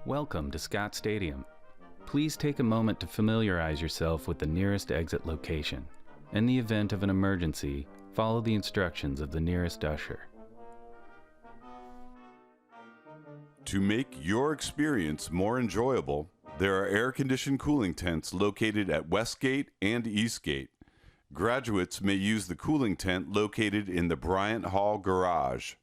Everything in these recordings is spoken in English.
Welcome to Scott Stadium. Please take a moment to familiarize yourself with the nearest exit location. In the event of an emergency, follow the instructions of the nearest usher. To make your experience more enjoyable, there are air-conditioned cooling tents located at Westgate and Eastgate. Graduates may use the cooling tent located in the Bryant Hall garage.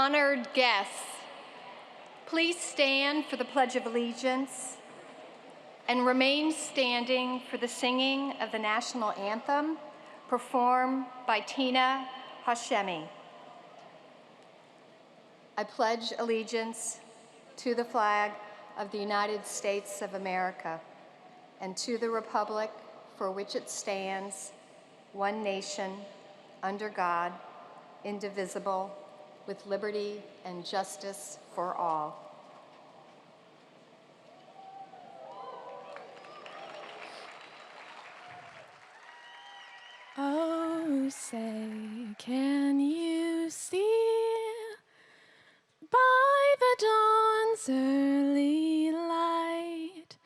Honored guests, please stand for the Pledge of Allegiance and remain standing for the singing of the national anthem performed by Tina Hashemi. I pledge allegiance to the flag of the United States of America and to the republic for which it stands, one nation, under God, indivisible, with liberty and justice for all. Oh, say, can you see by the dawn's early light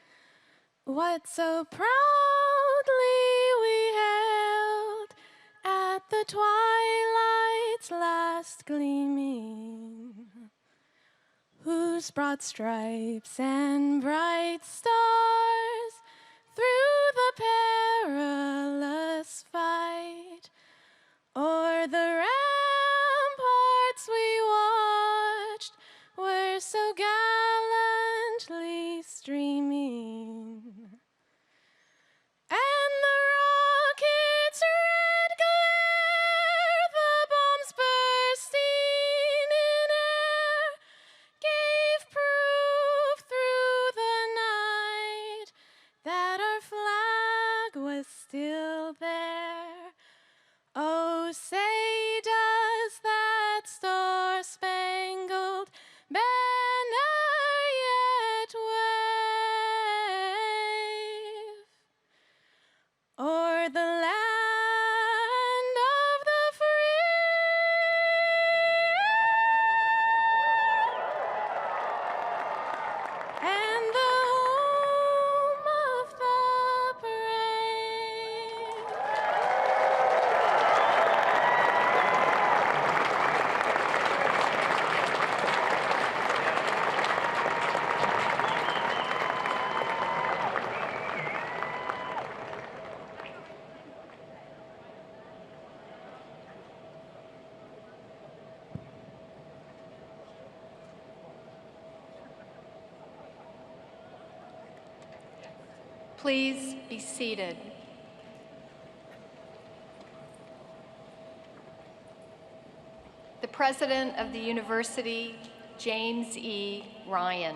what so proudly we hailed at the twilight's last gleaming, whose broad stripes and bright stars through the perilous fight o'er the ramparts we watched were so gallantly streaming, and the rocket's red glare, the bombs bursting in air, gave proof through the night that our flag was still there. Oh, say does that star-spangled banner yet wave o'er the land of the free and the home of the brave. Please be seated. The President of the University, James E. Ryan.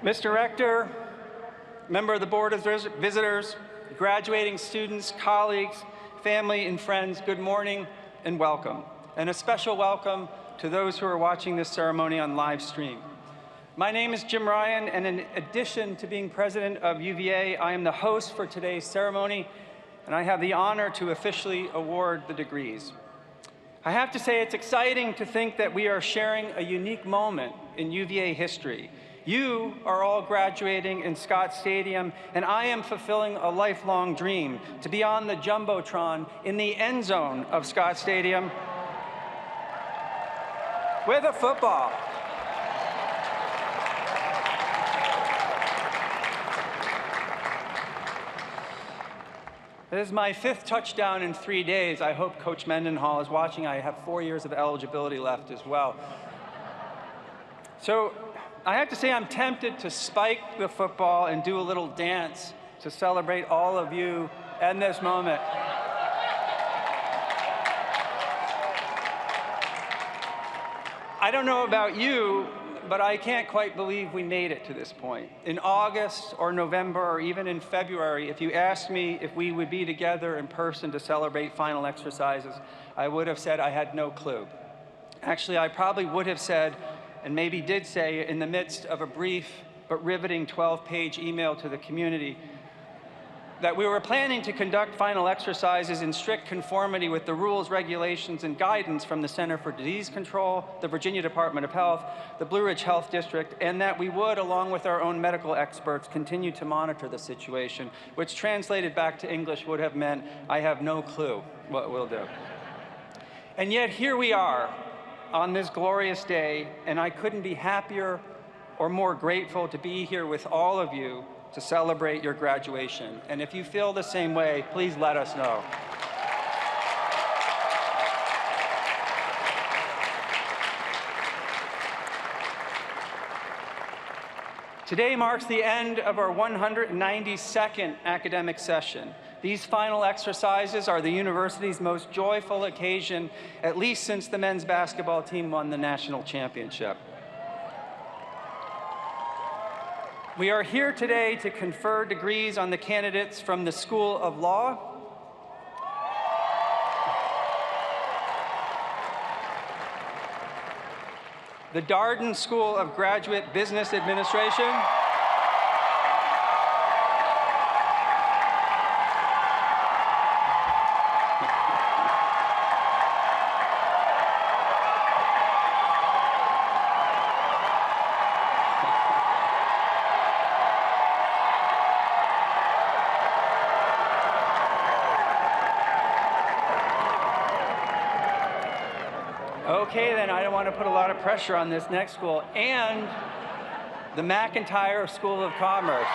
Mr. Rector, member of the Board of Visitors, graduating students, colleagues, family, and friends, good morning and welcome. And a special welcome to those who are watching this ceremony on live stream. My name is Jim Ryan, and in addition to being president of UVA, I am the host for today's ceremony, and I have the honor to officially award the degrees. I have to say it's exciting to think that we are sharing a unique moment in UVA history. You are all graduating in Scott Stadium, and I am fulfilling a lifelong dream to be on the Jumbotron in the end zone of Scott Stadium with a football. This is my 5th touchdown in 3 days. I hope Coach Mendenhall is watching. I have 4 years of eligibility left as well. So I have to say I'm tempted to spike the football and do a little dance to celebrate all of you and this moment. I don't know about you, but I can't quite believe we made it to this point. In August or November or even in February, if you asked me if we would be together in person to celebrate final exercises, I would have said I had no clue. Actually, I probably would have said, and maybe did say in the midst of a brief but riveting 12-page email to the community, that we were planning to conduct final exercises in strict conformity with the rules, regulations, and guidance from the Center for Disease Control, the Virginia Department of Health, the Blue Ridge Health District, and that we would, along with our own medical experts, continue to monitor the situation, which translated back to English would have meant, I have no clue what we'll do. And yet here we are on this glorious day, and I couldn't be happier or more grateful to be here with all of you, to celebrate your graduation. And if you feel the same way, please let us know. Today marks the end of our 192nd academic session. These final exercises are the university's most joyful occasion, at least since the men's basketball team won the national championship. We are here today to confer degrees on the candidates from the School of Law, the Darden School of Graduate Business Administration, okay, then I don't want to put a lot of pressure on this next school, and the McIntire School of Commerce.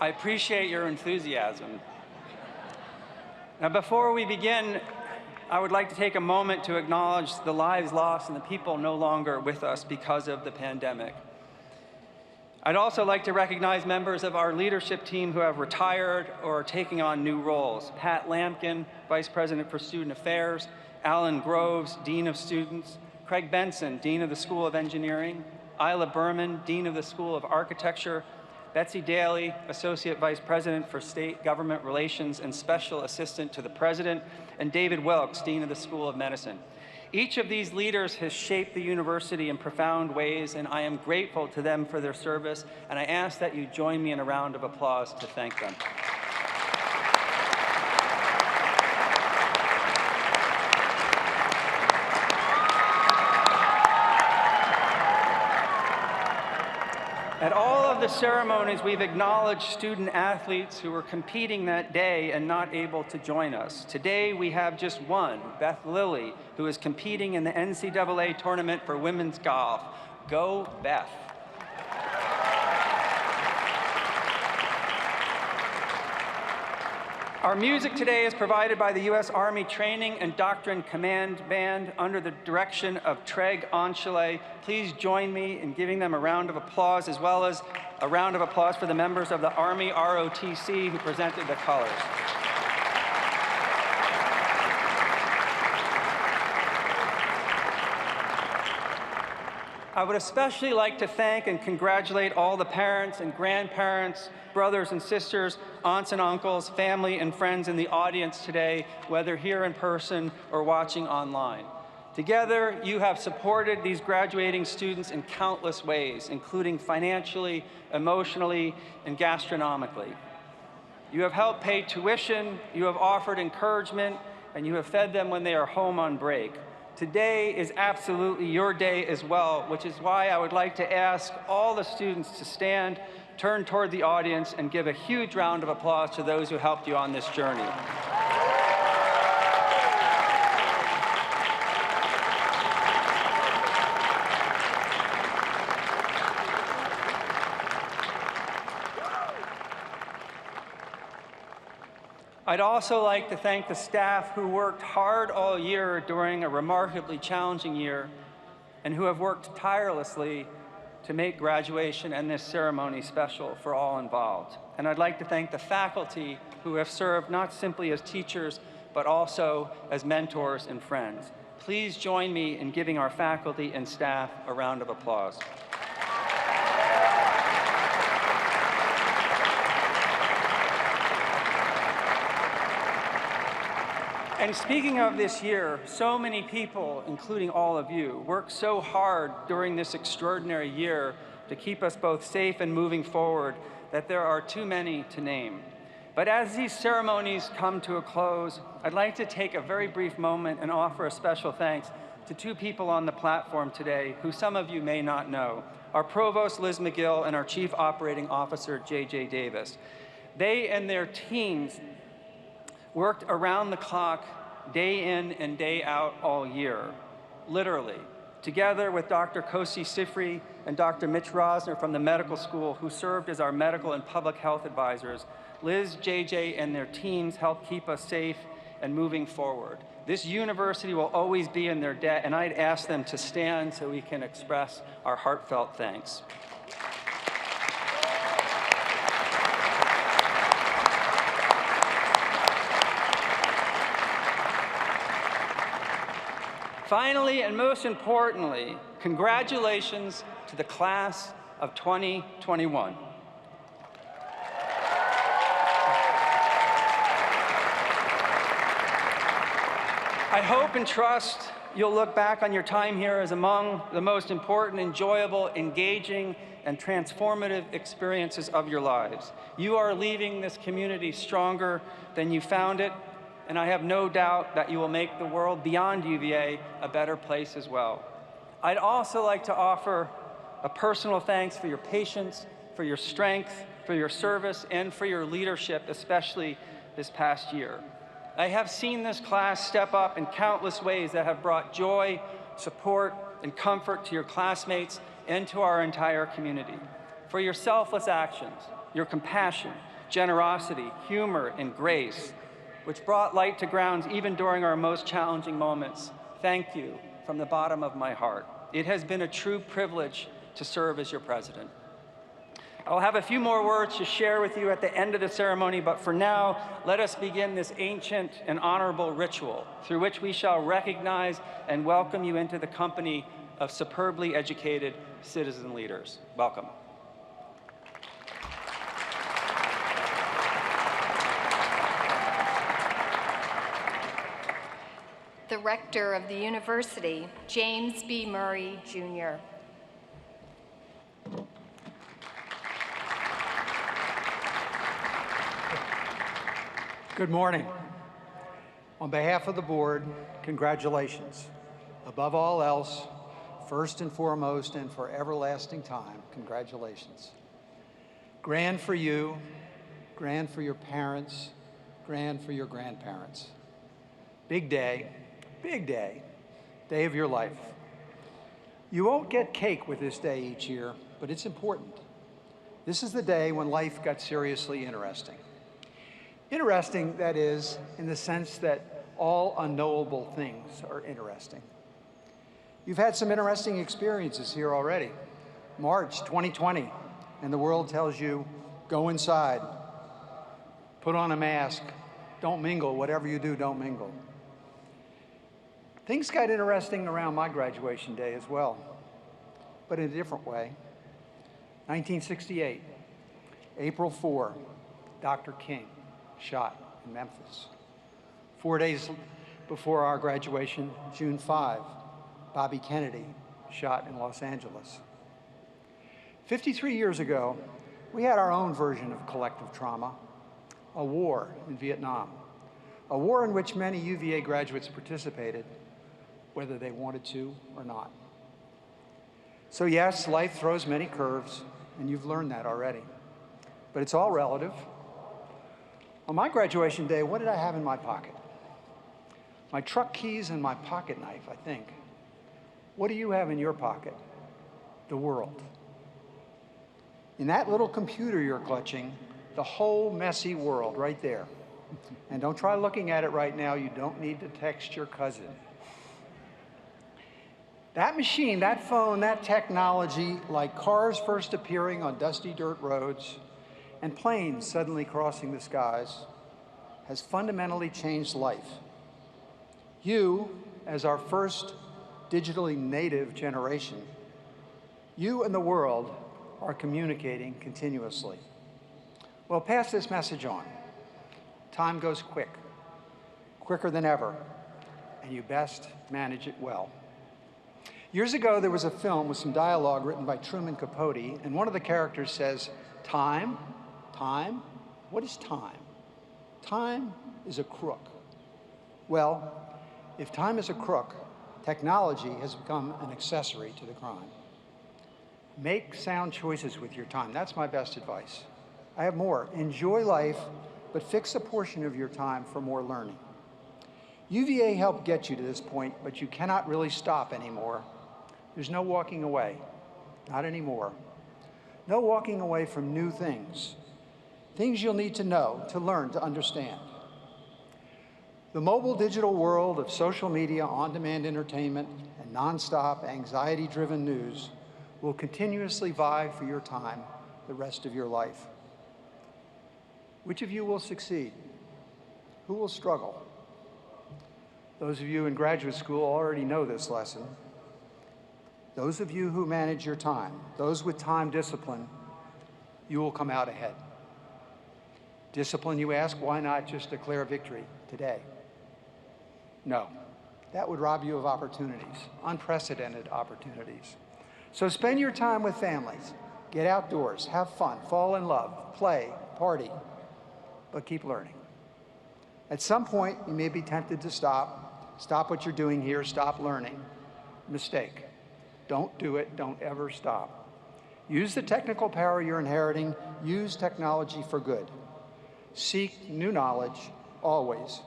I appreciate your enthusiasm. Now, before we begin, I would like to take a moment to acknowledge the lives lost and the people no longer with us because of the pandemic. I'd also like to recognize members of our leadership team who have retired or are taking on new roles. Pat Lampkin, Vice President for Student Affairs, Alan Groves, Dean of Students, Craig Benson, Dean of the School of Engineering, Isla Berman, Dean of the School of Architecture, Betsy Daly, Associate Vice President for State Government Relations and Special Assistant to the President, and David Wilkes, Dean of the School of Medicine. Each of these leaders has shaped the university in profound ways, and I am grateful to them for their service, and I ask that you join me in a round of applause to thank them. At all of the ceremonies, we've acknowledged student athletes who were competing that day and not able to join us. Today, we have just one, Beth Lilly, who is competing in the NCAA tournament for women's golf. Go, Beth. Our music today is provided by the U.S. Army Training and Doctrine Command Band under the direction of Treg Anchele. Please join me in giving them a round of applause, as well as a round of applause for the members of the Army ROTC who presented the colors. I would especially like to thank and congratulate all the parents and grandparents, brothers and sisters, aunts and uncles, family and friends in the audience today, whether here in person or watching online. Together, you have supported these graduating students in countless ways, including financially, emotionally, and gastronomically. You have helped pay tuition, you have offered encouragement, and you have fed them when they are home on break. Today is absolutely your day as well, which is why I would like to ask all the students to stand, turn toward the audience, and give a huge round of applause to those who helped you on this journey. I'd also like to thank the staff who worked hard all year during a remarkably challenging year and who have worked tirelessly to make graduation and this ceremony special for all involved. And I'd like to thank the faculty who have served not simply as teachers, but also as mentors and friends. Please join me in giving our faculty and staff a round of applause. And speaking of this year, so many people, including all of you, worked so hard during this extraordinary year to keep us both safe and moving forward that there are too many to name. But as these ceremonies come to a close, I'd like to take a very brief moment and offer a special thanks to two people on the platform today who some of you may not know, our Provost, Liz McGill, and our Chief Operating Officer, J.J. Davis. They and their teams worked around the clock, day in and day out all year, literally, together with Dr. Kosi Sifri and Dr. Mitch Rosner from the medical school, who served as our medical and public health advisors. Liz, JJ, and their teams helped keep us safe and moving forward. This university will always be in their debt, and I'd ask them to stand so we can express our heartfelt thanks. Finally, and most importantly, congratulations to the class of 2021. I hope and trust you'll look back on your time here as among the most important, enjoyable, engaging, and transformative experiences of your lives. You are leaving this community stronger than you found it, and I have no doubt that you will make the world beyond UVA a better place as well. I'd also like to offer a personal thanks for your patience, for your strength, for your service, and for your leadership, especially this past year. I have seen this class step up in countless ways that have brought joy, support, and comfort to your classmates and to our entire community. For your selfless actions, your compassion, generosity, humor, and grace, which brought light to grounds even during our most challenging moments, thank you from the bottom of my heart. It has been a true privilege to serve as your president. I'll have a few more words to share with you at the end of the ceremony, but for now, let us begin this ancient and honorable ritual through which we shall recognize and welcome you into the company of superbly educated citizen leaders. Welcome. The rector of the university, James B. Murray, Jr. Good morning. On behalf of the board, congratulations. Above all else, first and foremost and for everlasting time, congratulations. Grand for you, grand for your parents, grand for your grandparents. Big day, day of your life. You won't get cake with this day each year, but it's important. This is the day when life got seriously interesting. Interesting, that is, in the sense that all unknowable things are interesting. You've had some interesting experiences here already. March 2020, and the world tells you, go inside, put on a mask, don't mingle, whatever you do, don't mingle. Things got interesting around my graduation day as well, but in a different way. 1968, April 4, Dr. King shot in Memphis. 4 days before our graduation, June 5, Bobby Kennedy shot in Los Angeles. 53 years ago, we had our own version of collective trauma, a war in Vietnam, a war in which many UVA graduates participated, whether they wanted to or not. So yes, life throws many curves, and you've learned that already, but it's all relative. On my graduation day, what did I have in my pocket? My truck keys and my pocket knife, I think. What do you have in your pocket? The world. In that little computer you're clutching, the whole messy world right there. And don't try looking at it right now. You don't need to text your cousin. That machine, that phone, that technology, like cars first appearing on dusty dirt roads, and planes suddenly crossing the skies, has fundamentally changed life. You, as our first digitally native generation, you and the world are communicating continuously. Well, pass this message on. Time goes quick, quicker than ever, and you best manage it well. Years ago, there was a film with some dialogue written by Truman Capote, and one of the characters says, time? Time? What is time? Time is a crook. Well, if time is a crook, technology has become an accessory to the crime. Make sound choices with your time. That's my best advice. I have more. Enjoy life, but fix a portion of your time for more learning. UVA helped get you to this point, but you cannot really stop anymore. There's no walking away, not anymore. No walking away from new things, things you'll need to know, to learn, to understand. The mobile digital world of social media, on-demand entertainment, and nonstop anxiety-driven news will continuously vie for your time the rest of your life. Which of you will succeed? Who will struggle? Those of you in graduate school already know this lesson. Those of you who manage your time, those with time discipline, you will come out ahead. Discipline, you ask, why not just declare victory today? No, that would rob you of opportunities, unprecedented opportunities. So spend your time with families, get outdoors, have fun, fall in love, play, party, but keep learning. At some point, you may be tempted to stop what you're doing here, stop learning. Mistake. Don't do it, don't ever stop. Use the technical power you're inheriting, use technology for good. Seek new knowledge, always,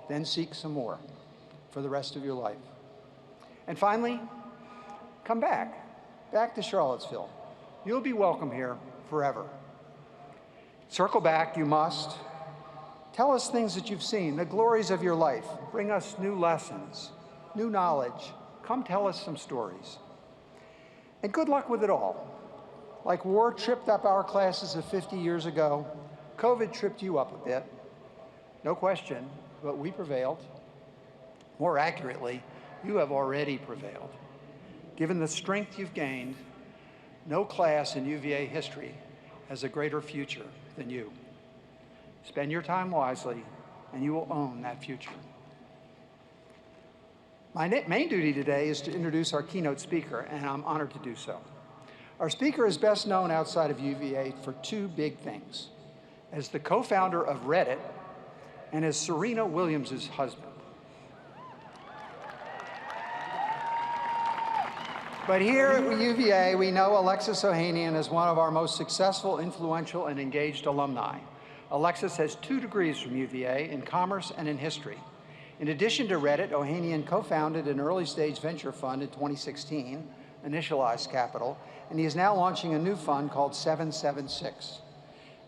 then seek some more for the rest of your life. And finally, come back to Charlottesville. You'll be welcome here forever. Circle back, you must. Tell us things that you've seen, the glories of your life. Bring us new lessons, new knowledge. Come tell us some stories. And good luck with it all. Like war tripped up our classes of 50 years ago, COVID tripped you up a bit. No question, but we prevailed. More accurately, you have already prevailed. Given the strength you've gained, no class in UVA history has a greater future than you. Spend your time wisely, and you will own that future. My main duty today is to introduce our keynote speaker, and I'm honored to do so. Our speaker is best known outside of UVA for two big things: as the co-founder of Reddit and as Serena Williams' husband. But here at UVA, we know Alexis Ohanian as one of our most successful, influential, and engaged alumni. Alexis has 2 degrees from UVA in commerce and in history. In addition to Reddit, Ohanian co-founded an early-stage venture fund in 2016, Initialized Capital, and he is now launching a new fund called 776.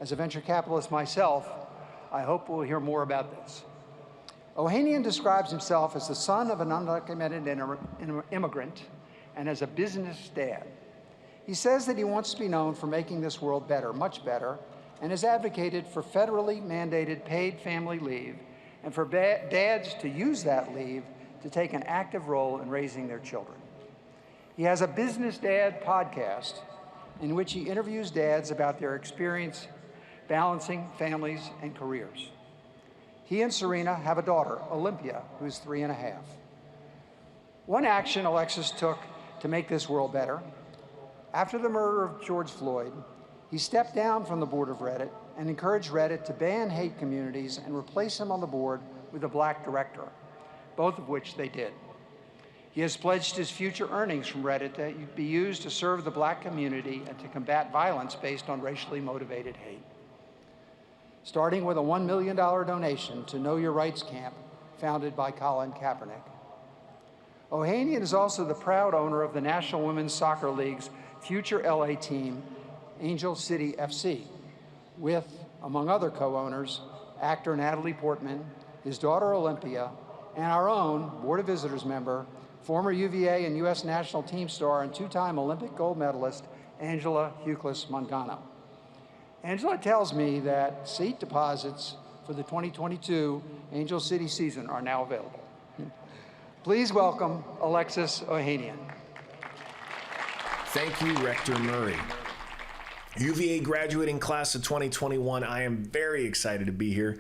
As a venture capitalist myself, I hope we'll hear more about this. Ohanian describes himself as the son of an undocumented immigrant and as a business dad. He says that he wants to be known for making this world better, much better, and has advocated for federally mandated paid family leave and for dads to use that leave to take an active role in raising their children. He has a Business Dad podcast in which he interviews dads about their experience balancing families and careers. He and Serena have a daughter, Olympia, who's 3.5. One action Alexis took to make this world better: after the murder of George Floyd, he stepped down from the board of Reddit and encouraged Reddit to ban hate communities and replace him on the board with a black director, both of which they did. He has pledged his future earnings from Reddit to be used to serve the black community and to combat violence based on racially motivated hate. Starting with a $1 million donation to Know Your Rights Camp, founded by Colin Kaepernick. Ohanian is also the proud owner of the National Women's Soccer League's future LA team, Angel City FC, with, among other co-owners, actor Natalie Portman, his daughter Olympia, and our own Board of Visitors member, former UVA and U.S. national team star and 2-time Olympic gold medalist, Angela Huclas Mangano. Angela tells me that seat deposits for the 2022 Angel City season are now available. Please welcome Alexis Ohanian. Thank you, Rector Murray. UVA graduating class of 2021, I am very excited to be here.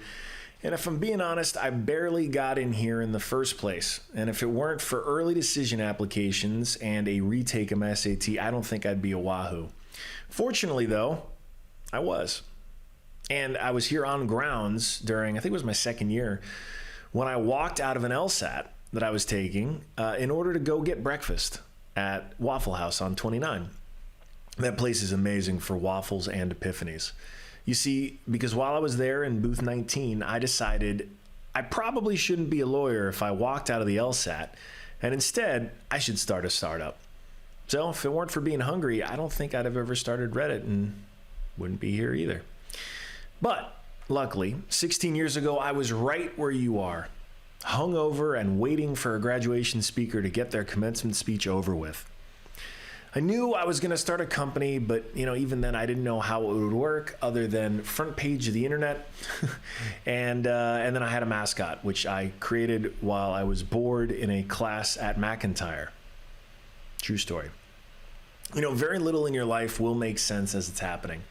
And if I'm being honest, I barely got in here in the first place. And if it weren't for early decision applications and a retake of my SAT, I don't think I'd be a Wahoo. Fortunately, though, I was. And I was here on grounds during, I think it was my second year, when I walked out of an LSAT that I was taking in order to go get breakfast at Waffle House on 29. That place is amazing for waffles and epiphanies. You see, because while I was there in booth 19, I decided I probably shouldn't be a lawyer if I walked out of the LSAT, and instead, I should start a startup. So if it weren't for being hungry, I don't think I'd have ever started Reddit and wouldn't be here either. But luckily, 16 years ago, I was right where you are, hungover and waiting for a graduation speaker to get their commencement speech over with. I knew I was going to start a company, but even then I didn't know how it would work other than front page of the internet. and then I had a mascot, which I created while I was bored in a class at McIntire. True story. Very little in your life will make sense as it's happening.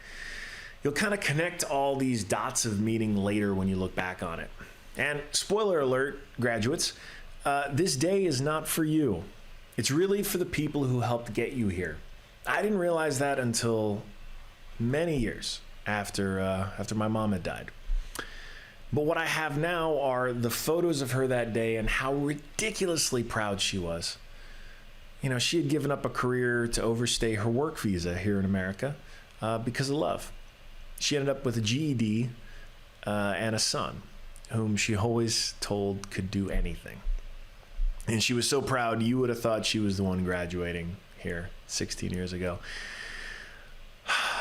You'll kind of connect all these dots of meaning later when you look back on it. And spoiler alert, graduates, this day is not for you. It's really for the people who helped get you here. I didn't realize that until many years after my mom had died. But what I have now are the photos of her that day and how ridiculously proud she was. She had given up a career to overstay her work visa here in America because of love. She ended up with a GED and a son whom she always told could do anything. And she was so proud, you would have thought she was the one graduating here 16 years ago.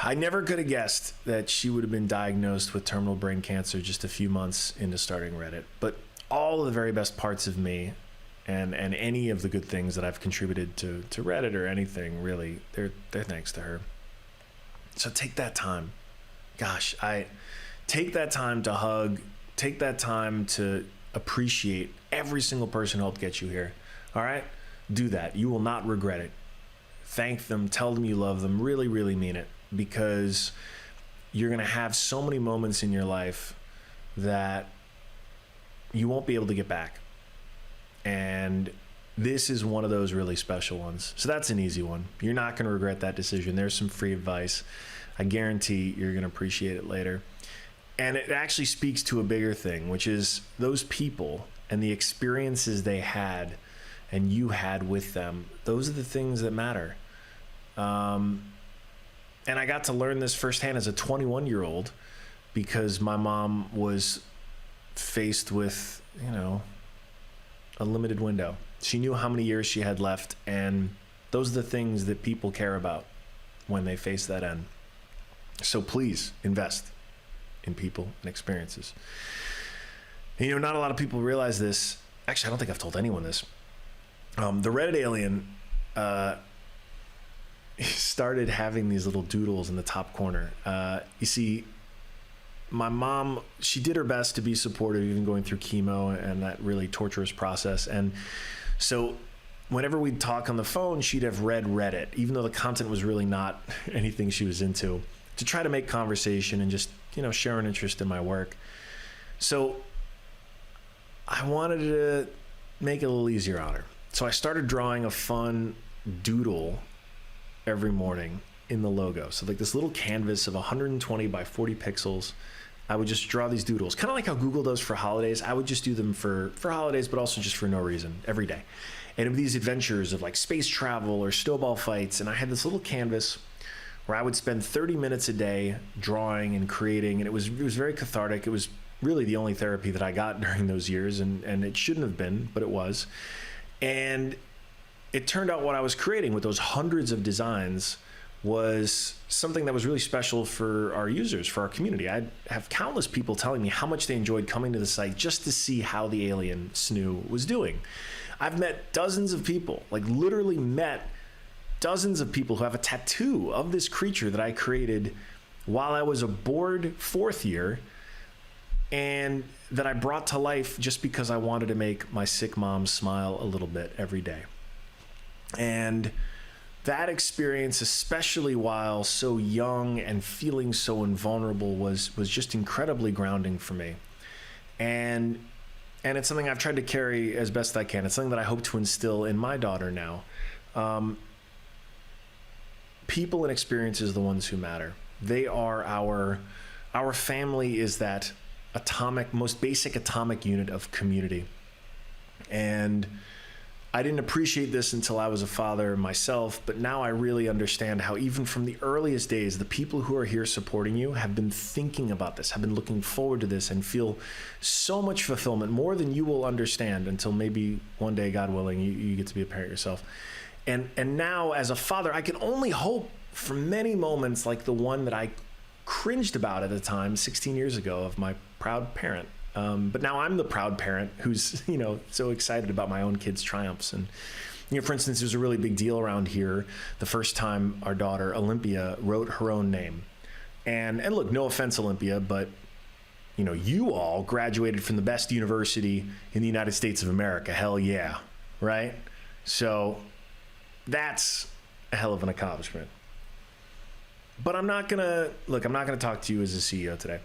I never could have guessed that she would have been diagnosed with terminal brain cancer just a few months into starting Reddit. But all of the very best parts of me and any of the good things that I've contributed to Reddit or anything, really, they're thanks to her. So take that time. Gosh, take that time to hug, take that time to appreciate every single person who helped get you here. All right? Do that. You will not regret it. Thank them. Tell them you love them. Really, really mean it, because you're going to have so many moments in your life that you won't be able to get back. And this is one of those really special ones. So that's an easy one. You're not going to regret that decision. There's some free advice. I guarantee you're going to appreciate it later. And it actually speaks to a bigger thing, which is those people and the experiences they had and you had with them. Those are the things that matter. And I got to learn this firsthand as a 21-year-old because my mom was faced with, a limited window. She knew how many years she had left, and those are the things that people care about when they face that end. So please invest in people and experiences. And, not a lot of people realize this. Actually, I don't think I've told anyone this. The Reddit alien started having these little doodles in the top corner. You see, my mom, she did her best to be supportive, even going through chemo and that really torturous process. And so whenever we'd talk on the phone, she'd have read Reddit, even though the content was really not anything she was into, to try to make conversation and just, share an interest in my work. So I wanted to make it a little easier on her. So I started drawing a fun doodle every morning in the logo. So like this little canvas of 120 by 40 pixels. I would just draw these doodles, kind of like how Google does for holidays. I would just do them for holidays, but also just for no reason every day. And it would be these adventures of like space travel or snowball fights. And I had this little canvas where I would spend 30 minutes a day drawing and creating. And it was very cathartic. It was really the only therapy that I got during those years. And it shouldn't have been, but it was. And it turned out what I was creating with those hundreds of designs was something that was really special for our users, for our community. I have countless people telling me how much they enjoyed coming to the site just to see how the alien SNU was doing. I've met dozens of people, like literally met dozens of people who have a tattoo of this creature that I created while I was a bored fourth year and that I brought to life just because I wanted to make my sick mom smile a little bit every day. And that experience, especially while so young and feeling so invulnerable, was just incredibly grounding for me. And it's something I've tried to carry as best I can. It's something that I hope to instill in my daughter now. People and experiences are the ones who matter. They are our Our family is that most basic atomic unit of community. And I didn't appreciate this until I was a father myself, but now I really understand how even from the earliest days, the people who are here supporting you have been thinking about this, have been looking forward to this, and feel so much fulfillment, more than you will understand until maybe one day, God willing, you get to be a parent yourself. And now as a father, I can only hope for many moments like the one that I cringed about at the time 16 years ago of my proud parent. But now I'm the proud parent who's, so excited about my own kids' triumphs. And, for instance, it was a really big deal around here the first time our daughter, Olympia, wrote her own name. And look, no offense, Olympia, but, you all graduated from the best university in the United States of America. Hell yeah, right? So that's a hell of an accomplishment. But I'm not gonna talk to you as a CEO today.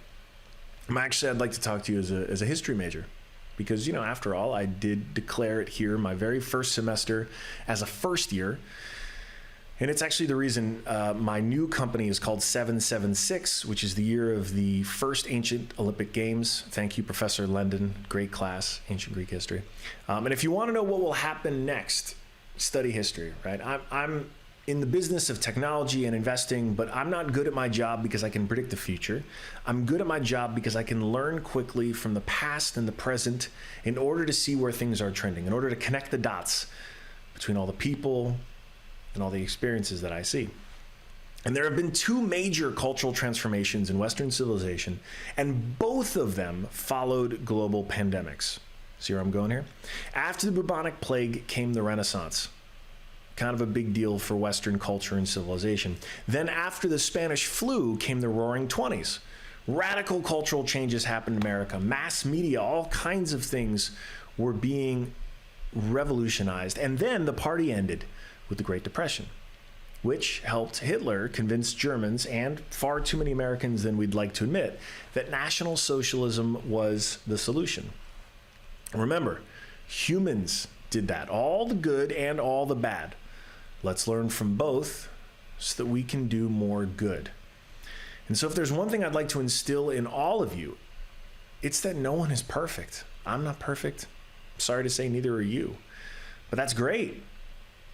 I'd like to talk to you as a history major, because, after all, I did declare it here my very first semester as a first year. And it's actually the reason my new company is called 776, which is the year of the first ancient Olympic Games. Thank you, Professor Lendon. Great class, ancient Greek history. And if you want to know what will happen next, study history, right? I'm in the business of technology and investing, but I'm not good at my job because I can predict the future. I'm good at my job because I can learn quickly from the past and the present in order to see where things are trending, in order to connect the dots between all the people and all the experiences that I see. And there have been two major cultural transformations in Western civilization, and both of them followed global pandemics. See where I'm going here? After the bubonic plague came the Renaissance. Kind of a big deal for Western culture and civilization. Then after the Spanish flu came the Roaring 20s. Radical cultural changes happened in America. Mass media, all kinds of things were being revolutionized. And then the party ended with the Great Depression, which helped Hitler convince Germans, and far too many Americans than we'd like to admit, that National Socialism was the solution. Remember, humans did that, all the good and all the bad. Let's learn from both so that we can do more good. And so if there's one thing I'd like to instill in all of you, it's that no one is perfect. I'm not perfect. Sorry to say, neither are you. But that's great.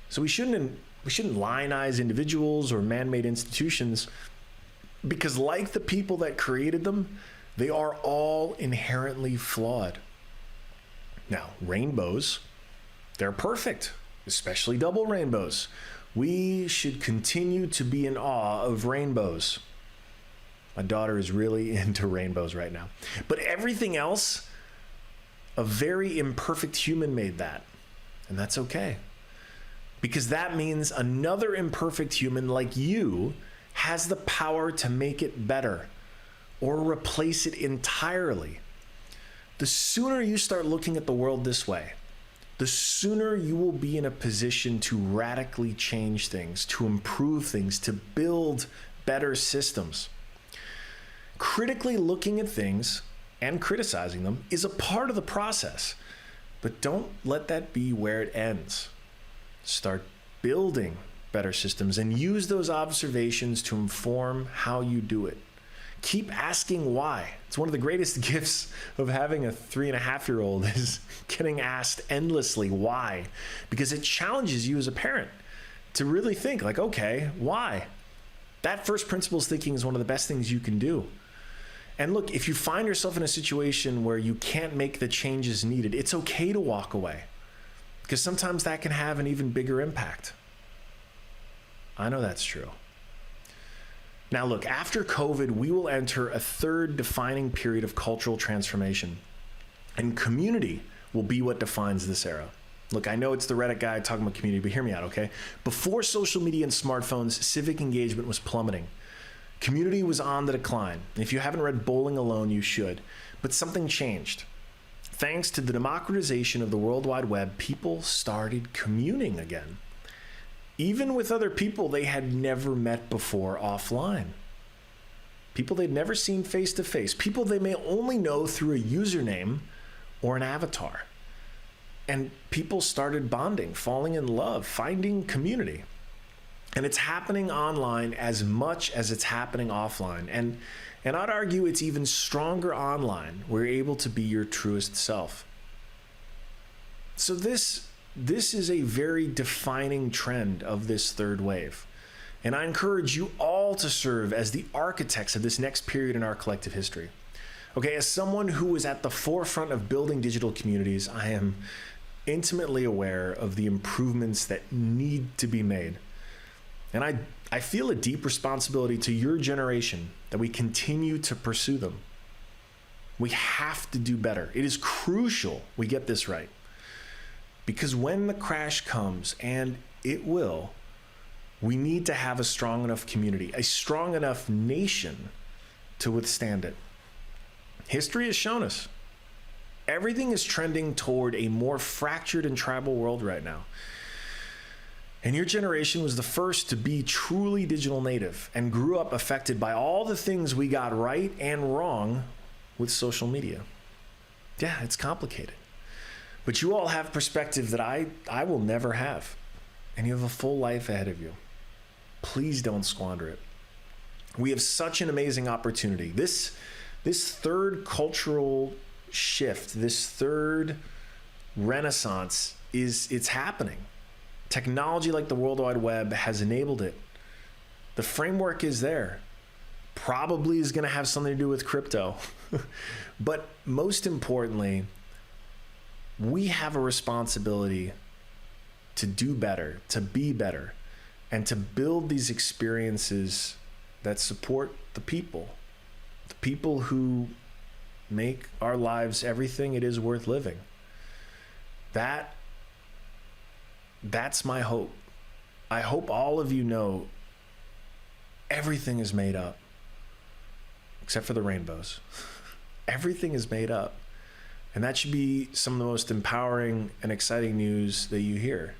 So we shouldn't lionize individuals or man-made institutions, because like the people that created them, they are all inherently flawed. Now, rainbows, they're perfect, especially double rainbows. We should continue to be in awe of rainbows. My daughter is really into rainbows right now. But everything else, a very imperfect human made that. And that's okay. Because that means another imperfect human like you has the power to make it better or replace it entirely. The sooner you start looking at the world this way, the sooner you will be in a position to radically change things, to improve things, to build better systems. Critically looking at things and criticizing them is a part of the process, but don't let that be where it ends. Start building better systems and use those observations to inform how you do it. Keep asking why. It's one of the greatest gifts of having a 3.5-year-old is getting asked endlessly why, because it challenges you as a parent to really think like, okay, why? That first principles thinking is one of the best things you can do. And look, if you find yourself in a situation where you can't make the changes needed, it's okay to walk away, because sometimes that can have an even bigger impact. I know that's true. Now look, after COVID, we will enter a third defining period of cultural transformation, and community will be what defines this era. Look, I know it's the Reddit guy talking about community, but hear me out, okay? Before social media and smartphones, civic engagement was plummeting. Community was on the decline. If you haven't read Bowling Alone, you should. But something changed. Thanks to the democratization of the World Wide Web, people started communing again, even with other people they had never met before offline. People they'd never seen face to face. People they may only know through a username or an avatar. And people started bonding, falling in love, finding community. And it's happening online as much as it's happening offline. And I'd argue it's even stronger online, where you're able to be your truest self. So this is a very defining trend of this third wave. And I encourage you all to serve as the architects of this next period in our collective history. Okay, as someone who was at the forefront of building digital communities, I am intimately aware of the improvements that need to be made. And I feel a deep responsibility to your generation that we continue to pursue them. We have to do better. It is crucial we get this right. Because when the crash comes, and it will, we need to have a strong enough community, a strong enough nation to withstand it. History has shown us everything is trending toward a more fractured and tribal world right now. And your generation was the first to be truly digital native and grew up affected by all the things we got right and wrong with social media. Yeah, it's complicated. But you all have perspective that I will never have. And you have a full life ahead of you. Please don't squander it. We have such an amazing opportunity. This third cultural shift, this third renaissance it's happening. Technology like the World Wide Web has enabled it. The framework is there. Probably is going to have something to do with crypto. But most importantly, we have a responsibility to do better, to be better, and to build these experiences that support the people who make our lives everything it is worth living. That's my hope. I hope all of you know everything is made up, except for the rainbows. Everything is made up. And that should be some of the most empowering and exciting news that you hear.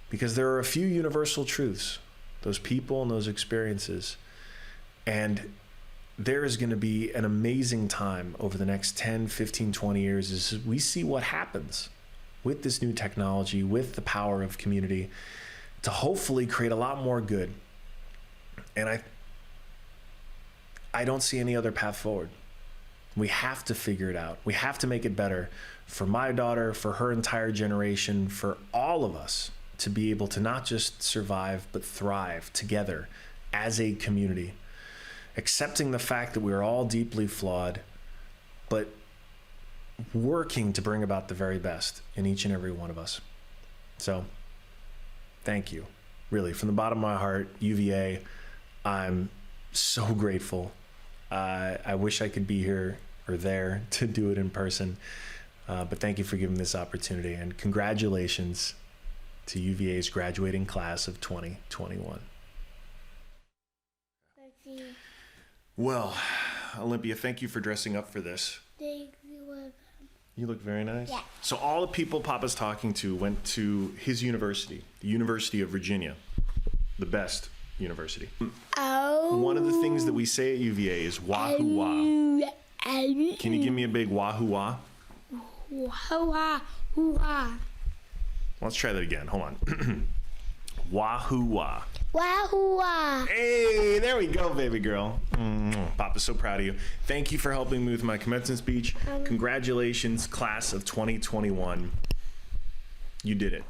Because there are a few universal truths, those people and those experiences. And there is going to be an amazing time over the next 10, 15, 20 years as we see what happens with this new technology, with the power of community, to hopefully create a lot more good. And I don't see any other path forward. We have to figure it out. We have to make it better for my daughter, for her entire generation, for all of us to be able to not just survive, but thrive together as a community, accepting the fact that we are all deeply flawed, but working to bring about the very best in each and every one of us. So thank you, really, from the bottom of my heart. UVA, I'm so grateful. I wish I could be here or there to do it in person, but thank you for giving this opportunity, and congratulations to UVA's graduating class of 2021. Well, Olympia, thank you for dressing up for this. Thank you. You look very nice. Yeah. So all the people Papa's talking to went to his university, the University of Virginia, the best university. Oh. One of the things that we say at UVA is wahoo wah. Can you give me a big wahoo wah? Wah wah. Let's try that again. Hold on. Wahoo wah. Wahoo wah. Hey, there we go, baby girl. Papa's so proud of you. Thank you for helping me with my commencement speech. Congratulations, class of 2021. You did it.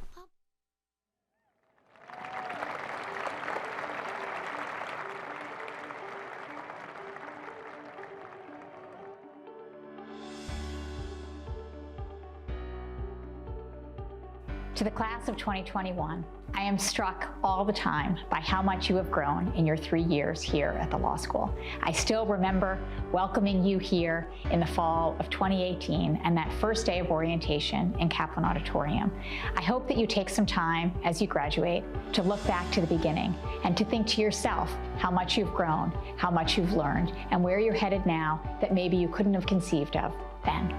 To the class of 2021, I am struck all the time by how much you have grown in your 3 years here at the law school. I still remember welcoming you here in the fall of 2018 and that first day of orientation in Kaplan Auditorium. I hope that you take some time as you graduate to look back to the beginning and to think to yourself how much you've grown, how much you've learned, and where you're headed now that maybe you couldn't have conceived of then.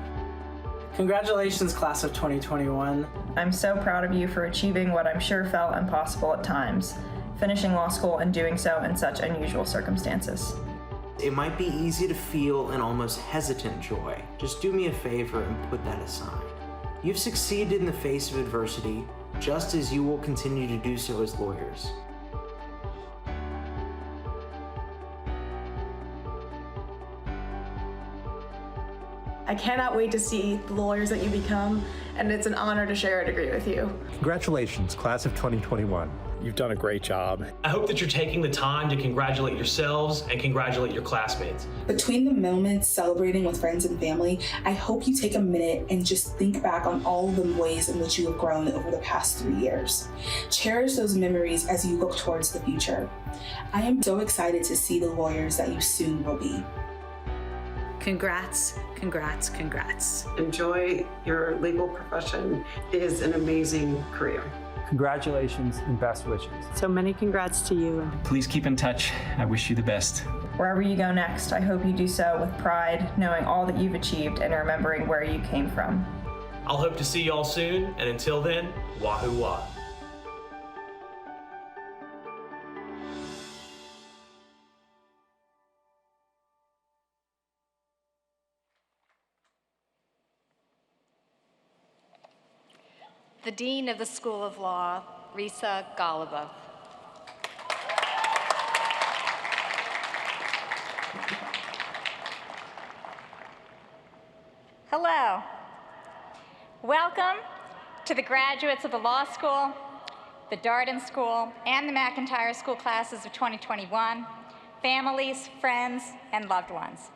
Congratulations, class of 2021. I'm so proud of you for achieving what I'm sure felt impossible at times, finishing law school and doing so in such unusual circumstances. It might be easy to feel an almost hesitant joy. Just do me a favor and put that aside. You've succeeded in the face of adversity, just as you will continue to do so as lawyers. I cannot wait to see the lawyers that you become, and it's an honor to share a degree with you. Congratulations, class of 2021. You've done a great job. I hope that you're taking the time to congratulate yourselves and congratulate your classmates. Between the moments celebrating with friends and family, I hope you take a minute and just think back on all of the ways in which you have grown over the past 3 years. Cherish those memories as you look towards the future. I am so excited to see the lawyers that you soon will be. Congrats, congrats, congrats. Enjoy your legal profession. It is an amazing career. Congratulations and best wishes. So many congrats to you. Please keep in touch. I wish you the best. Wherever you go next, I hope you do so with pride, knowing all that you've achieved and remembering where you came from. I'll hope to see you all soon, and until then, wahoo wah. The Dean of the School of Law, Risa Golubov. Hello. Welcome to the graduates of the Law School, the Darden School, and the McIntire School classes of 2021, families, friends, and loved ones.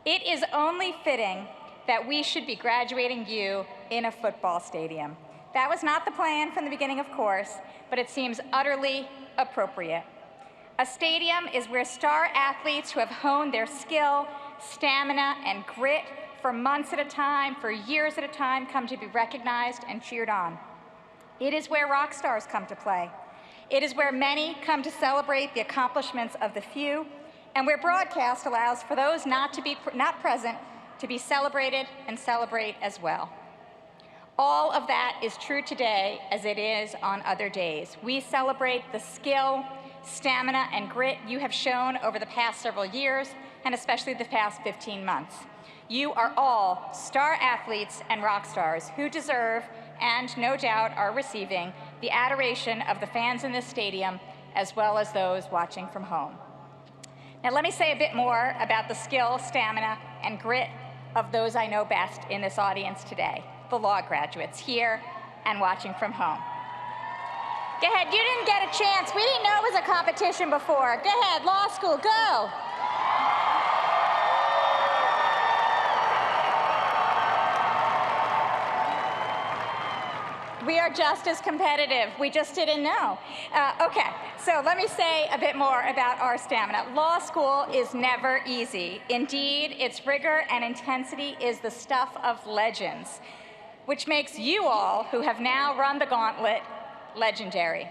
It is only fitting that we should be graduating you in a football stadium. That was not the plan from the beginning, of course, but it seems utterly appropriate. A stadium is where star athletes who have honed their skill, stamina, and grit for months at a time, for years at a time, come to be recognized and cheered on. It is where rock stars come to play. It is where many come to celebrate the accomplishments of the few, and where broadcast allows for those not present to be celebrated and celebrate as well. All of that is true today as it is on other days. We celebrate the skill, stamina, and grit you have shown over the past several years, and especially the past 15 months. You are all star athletes and rock stars who deserve, and no doubt are receiving, the adoration of the fans in this stadium, as well as those watching from home. Now let me say a bit more about the skill, stamina, and grit of those I know best in this audience today, the law graduates here and watching from home. Go ahead, you didn't get a chance. We didn't know it was a competition before. Go ahead, law school, go. We are just as competitive. We just didn't know. Okay, so let me say a bit more about our stamina. Law school is never easy. Indeed, its rigor and intensity is the stuff of legends, which makes you all, who have now run the gauntlet, legendary.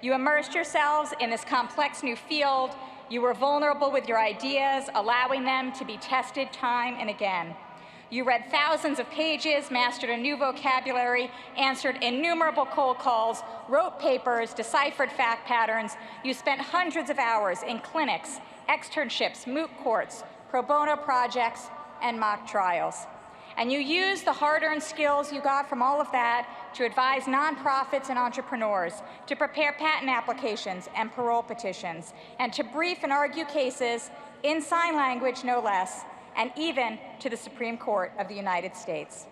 You immersed yourselves in this complex new field. You were vulnerable with your ideas, allowing them to be tested time and again. You read thousands of pages, mastered a new vocabulary, answered innumerable cold calls, wrote papers, deciphered fact patterns. You spent hundreds of hours in clinics, externships, moot courts, pro bono projects, and mock trials. And you used the hard-earned skills you got from all of that to advise nonprofits and entrepreneurs, to prepare patent applications and parole petitions, and to brief and argue cases in sign language, no less, and even to the Supreme Court of the United States.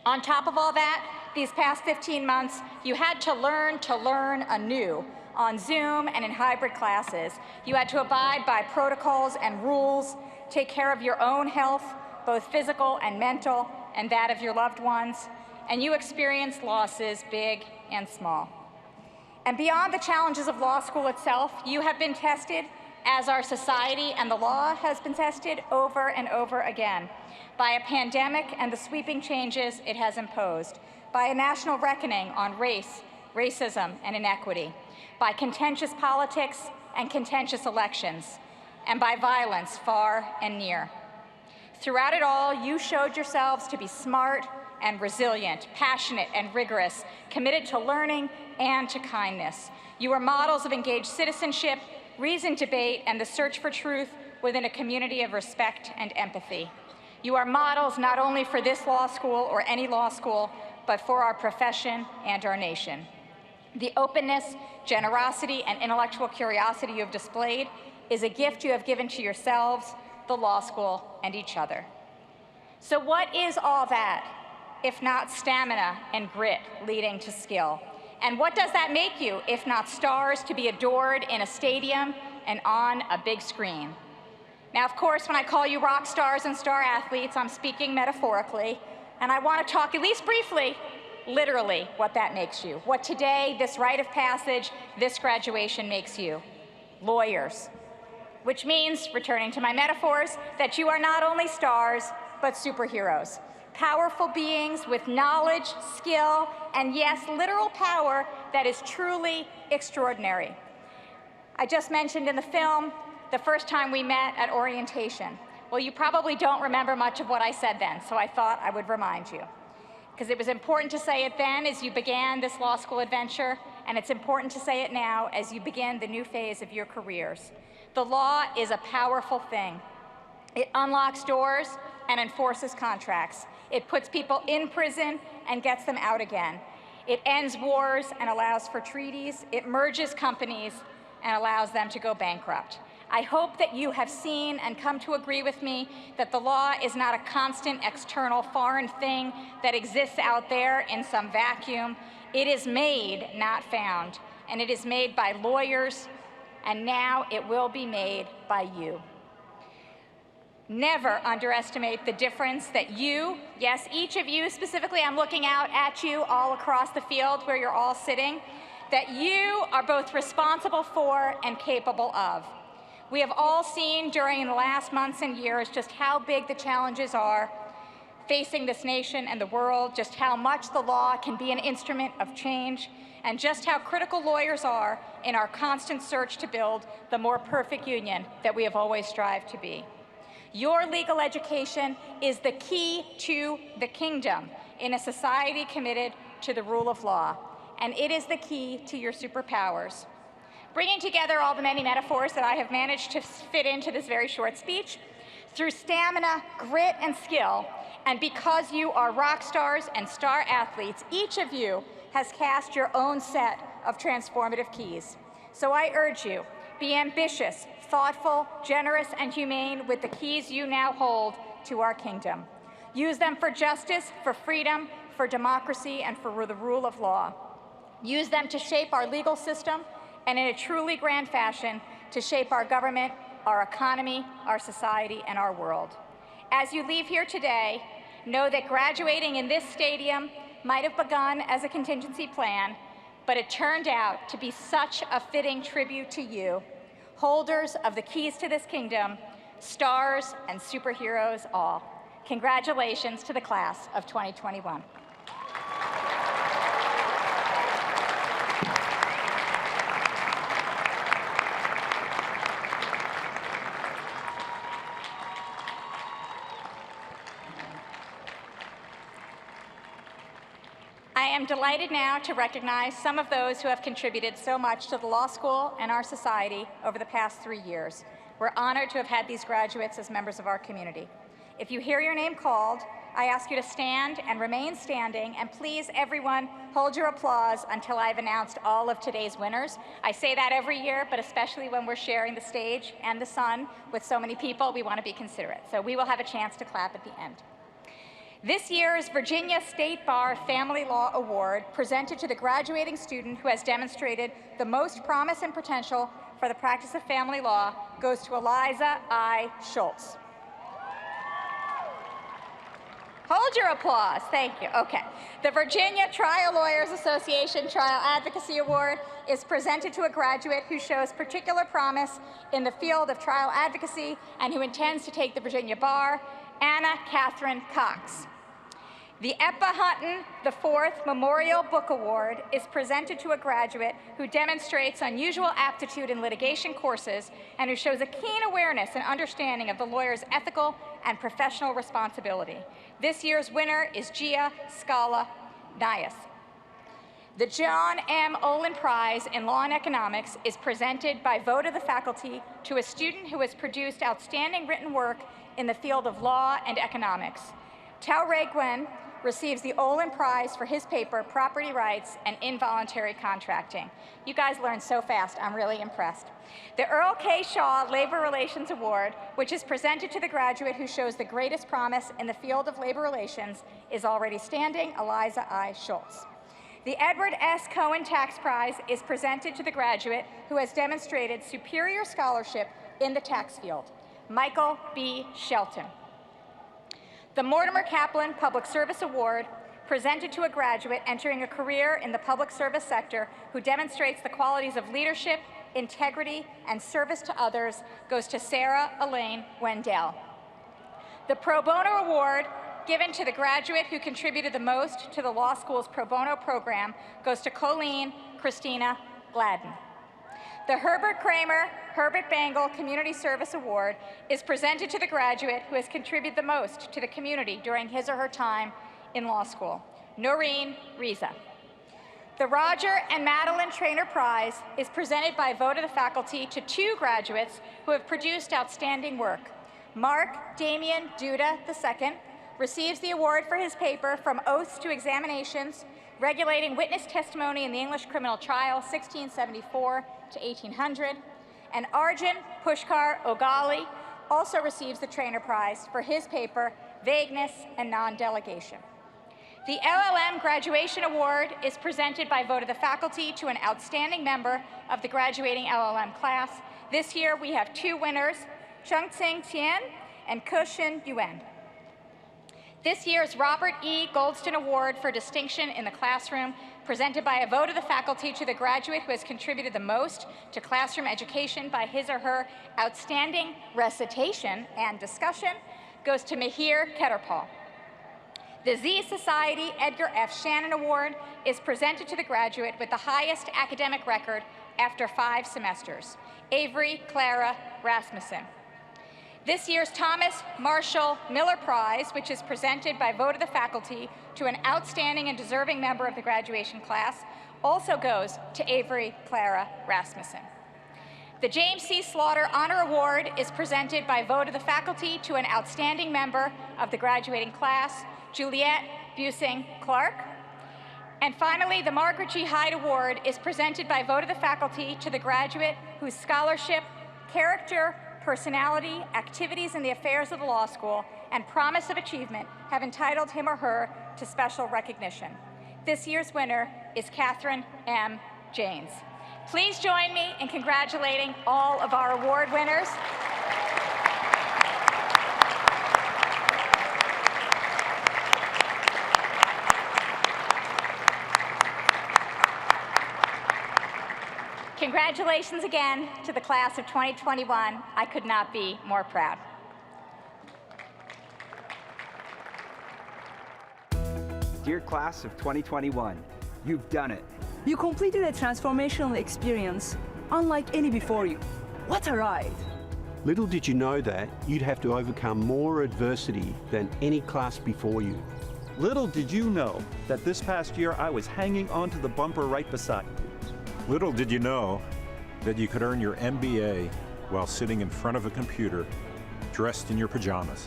On top of all that, these past 15 months, you had to learn anew on Zoom and in hybrid classes. You had to abide by protocols and rules, take care of your own health, both physical and mental, and that of your loved ones, and you experienced losses big and small. And beyond the challenges of law school itself, you have been tested, as our society and the law has been tested over and over again, by a pandemic and the sweeping changes it has imposed, by a national reckoning on race, racism, and inequity, by contentious politics and contentious elections, and by violence far and near. Throughout it all, you showed yourselves to be smart and resilient, passionate and rigorous, committed to learning and to kindness. You were models of engaged citizenship, reasoned debate, and the search for truth within a community of respect and empathy. You are models not only for this law school or any law school, but for our profession and our nation. The openness, generosity, and intellectual curiosity you have displayed is a gift you have given to yourselves, the law school, and each other. So what is all that, if not stamina and grit leading to skill? And what does that make you, if not stars to be adored in a stadium and on a big screen? Now, of course, when I call you rock stars and star athletes, I'm speaking metaphorically, and I want to talk, at least briefly, literally, what that makes you. What today, this rite of passage, this graduation makes you. Lawyers. Which means, returning to my metaphors, that you are not only stars, but superheroes. Powerful beings with knowledge, skill, and yes, literal power that is truly extraordinary. I just mentioned in the film the first time we met at orientation. Well, you probably don't remember much of what I said then, so I thought I would remind you. Because it was important to say it then as you began this law school adventure, and it's important to say it now as you begin the new phase of your careers. The law is a powerful thing. It unlocks doors and enforces contracts. It puts people in prison and gets them out again. It ends wars and allows for treaties. It merges companies and allows them to go bankrupt. I hope that you have seen and come to agree with me that the law is not a constant external foreign thing that exists out there in some vacuum. It is made, not found, and it is made by lawyers, and now it will be made by you. Never underestimate the difference that you, yes, each of you specifically, I'm looking out at you all across the field where you're all sitting, that you are both responsible for and capable of. We have all seen during the last months and years just how big the challenges are facing this nation and the world, just how much the law can be an instrument of change, and just how critical lawyers are in our constant search to build the more perfect union that we have always strived to be. Your legal education is the key to the kingdom in a society committed to the rule of law, and it is the key to your superpowers. Bringing together all the many metaphors that I have managed to fit into this very short speech, through stamina, grit, and skill, and because you are rock stars and star athletes, each of you has cast your own set of transformative keys. So I urge you, be ambitious, thoughtful, generous, and humane with the keys you now hold to our kingdom. Use them for justice, for freedom, for democracy, and for the rule of law. Use them to shape our legal system, and in a truly grand fashion, to shape our government, our economy, our society, and our world. As you leave here today, know that graduating in this stadium might have begun as a contingency plan, but it turned out to be such a fitting tribute to you, holders of the keys to this kingdom, stars and superheroes all. Congratulations to the class of 2021. I am delighted now to recognize some of those who have contributed so much to the law school and our society over the past 3 years. We're honored to have had these graduates as members of our community. If you hear your name called, I ask you to stand and remain standing, and please, everyone, hold your applause until I've announced all of today's winners. I say that every year, but especially when we're sharing the stage and the sun with so many people, we want to be considerate. So we will have a chance to clap at the end. This year's Virginia State Bar Family Law Award, presented to the graduating student who has demonstrated the most promise and potential for the practice of family law, goes to Eliza I. Schultz. Hold your applause, thank you, okay. The Virginia Trial Lawyers Association Trial Advocacy Award is presented to a graduate who shows particular promise in the field of trial advocacy and who intends to take the Virginia bar, Anna Catherine Cox. The Eppa Hutton IV Memorial Book Award is presented to a graduate who demonstrates unusual aptitude in litigation courses and who shows a keen awareness and understanding of the lawyer's ethical and professional responsibility. This year's winner is Gia Scala Nias. The John M. Olin Prize in Law and Economics is presented by vote of the faculty to a student who has produced outstanding written work in the field of law and economics. Tao Rei Gwen receives the Olin Prize for his paper, Property Rights and Involuntary Contracting. You guys learn so fast, I'm really impressed. The Earl K. Shaw Labor Relations Award, which is presented to the graduate who shows the greatest promise in the field of labor relations, is already standing, Eliza I. Schultz. The Edward S. Cohen Tax Prize is presented to the graduate who has demonstrated superior scholarship in the tax field, Michael B. Shelton. The Mortimer Kaplan Public Service Award, presented to a graduate entering a career in the public service sector who demonstrates the qualities of leadership, integrity, and service to others, goes to Sarah Elaine Wendell. The Pro Bono Award, given to the graduate who contributed the most to the law school's pro bono program, goes to Colleen Christina Gladden. The Herbert Kramer Herbert Bangle Community Service Award is presented to the graduate who has contributed the most to the community during his or her time in law school, Noreen Riza. The Roger and Madeline Traynor Prize is presented by vote of the faculty to 2 graduates who have produced outstanding work. Mark Damian Duda II receives the award for his paper From Oaths to Examinations, Regulating Witness Testimony in the English Criminal Trial, 1674 to 1800, and Arjun Pushkar Ogali also receives the Traynor Prize for his paper Vagueness and Non-Delegation. The LLM Graduation Award is presented by vote of the faculty to an outstanding member of the graduating LLM class. This year we have 2 winners, Chungtsing Tien and Kushin Yuan. This year's Robert E. Goldston Award for Distinction in the Classroom, presented by a vote of the faculty to the graduate who has contributed the most to classroom education by his or her outstanding recitation and discussion, goes to Mihir Ketterpal. The Z Society Edgar F. Shannon Award is presented to the graduate with the highest academic record after 5 semesters, Avery Clara Rasmussen. This year's Thomas Marshall Miller Prize, which is presented by vote of the faculty to an outstanding and deserving member of the graduation class, also goes to Avery Clara Rasmussen. The James C. Slaughter Honor Award is presented by vote of the faculty to an outstanding member of the graduating class, Juliette Busing Clark. And finally, the Margaret G. Hyde Award is presented by vote of the faculty to the graduate whose scholarship, character, personality, activities in the affairs of the law school, and promise of achievement have entitled him or her to special recognition. This year's winner is Catherine M. Janes. Please join me in congratulating all of our award winners. Congratulations again to the class of 2021. I could not be more proud. Dear class of 2021, you've done it. You completed a transformational experience unlike any before you. What a ride! Little did you know that you'd have to overcome more adversity than any class before you. Little did you know that this past year I was hanging onto the bumper right beside you. Little did you know that you could earn your MBA while sitting in front of a computer, dressed in your pajamas.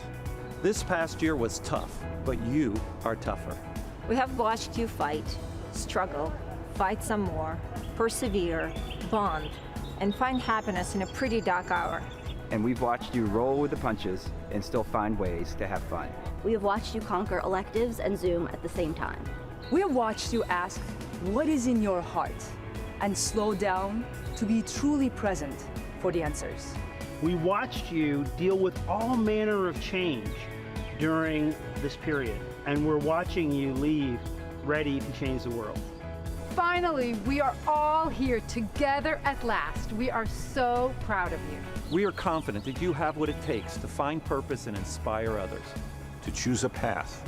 This past year was tough, but you are tougher. We have watched you fight, struggle, fight some more, persevere, bond, and find happiness in a pretty dark hour. And we've watched you roll with the punches and still find ways to have fun. We have watched you conquer electives and Zoom at the same time. We have watched you ask, what is in your heart? And slow down to be truly present for the answers. We watched you deal with all manner of change during this period, and we're watching you leave ready to change the world. Finally, we are all here together at last. We are so proud of you. We are confident that you have what it takes to find purpose and inspire others. To choose a path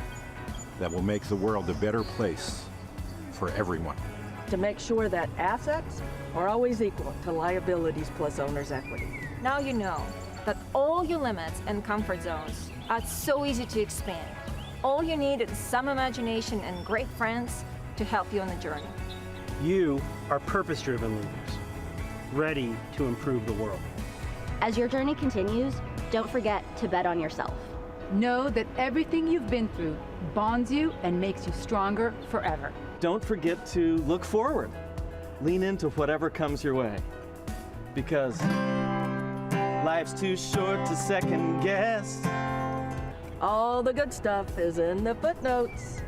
that will make the world a better place for everyone. To make sure that assets are always equal to liabilities plus owner's equity. Now you know that all your limits and comfort zones are so easy to expand. All you need is some imagination and great friends to help you on the journey. You are purpose-driven leaders, ready to improve the world. As your journey continues, don't forget to bet on yourself. Know that everything you've been through bonds you and makes you stronger forever. Don't forget to look forward. Lean into whatever comes your way. Because life's too short to second guess. All the good stuff is in the footnotes.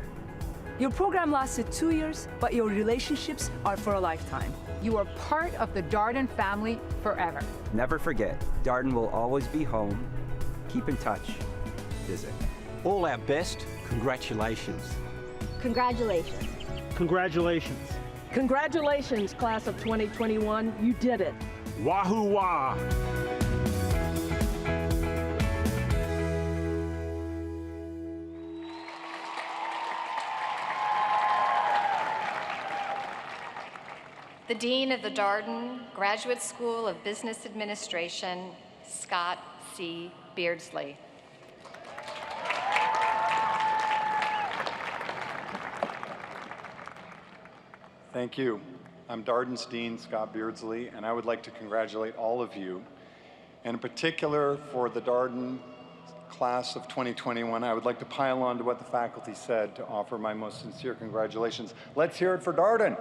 Your program lasted 2 years, but your relationships are for a lifetime. You are part of the Darden family forever. Never forget, Darden will always be home. Keep in touch. Visit. All our best, congratulations. Congratulations. Congratulations. Congratulations, class of 2021. You did it. Wahoo wah! The Dean of the Darden Graduate School of Business Administration, Scott C. Beardsley. Thank you. I'm Darden's Dean, Scott Beardsley, and I would like to congratulate all of you. And in particular, for the Darden class of 2021, I would like to pile on to what the faculty said to offer my most sincere congratulations. Let's hear it for Darden.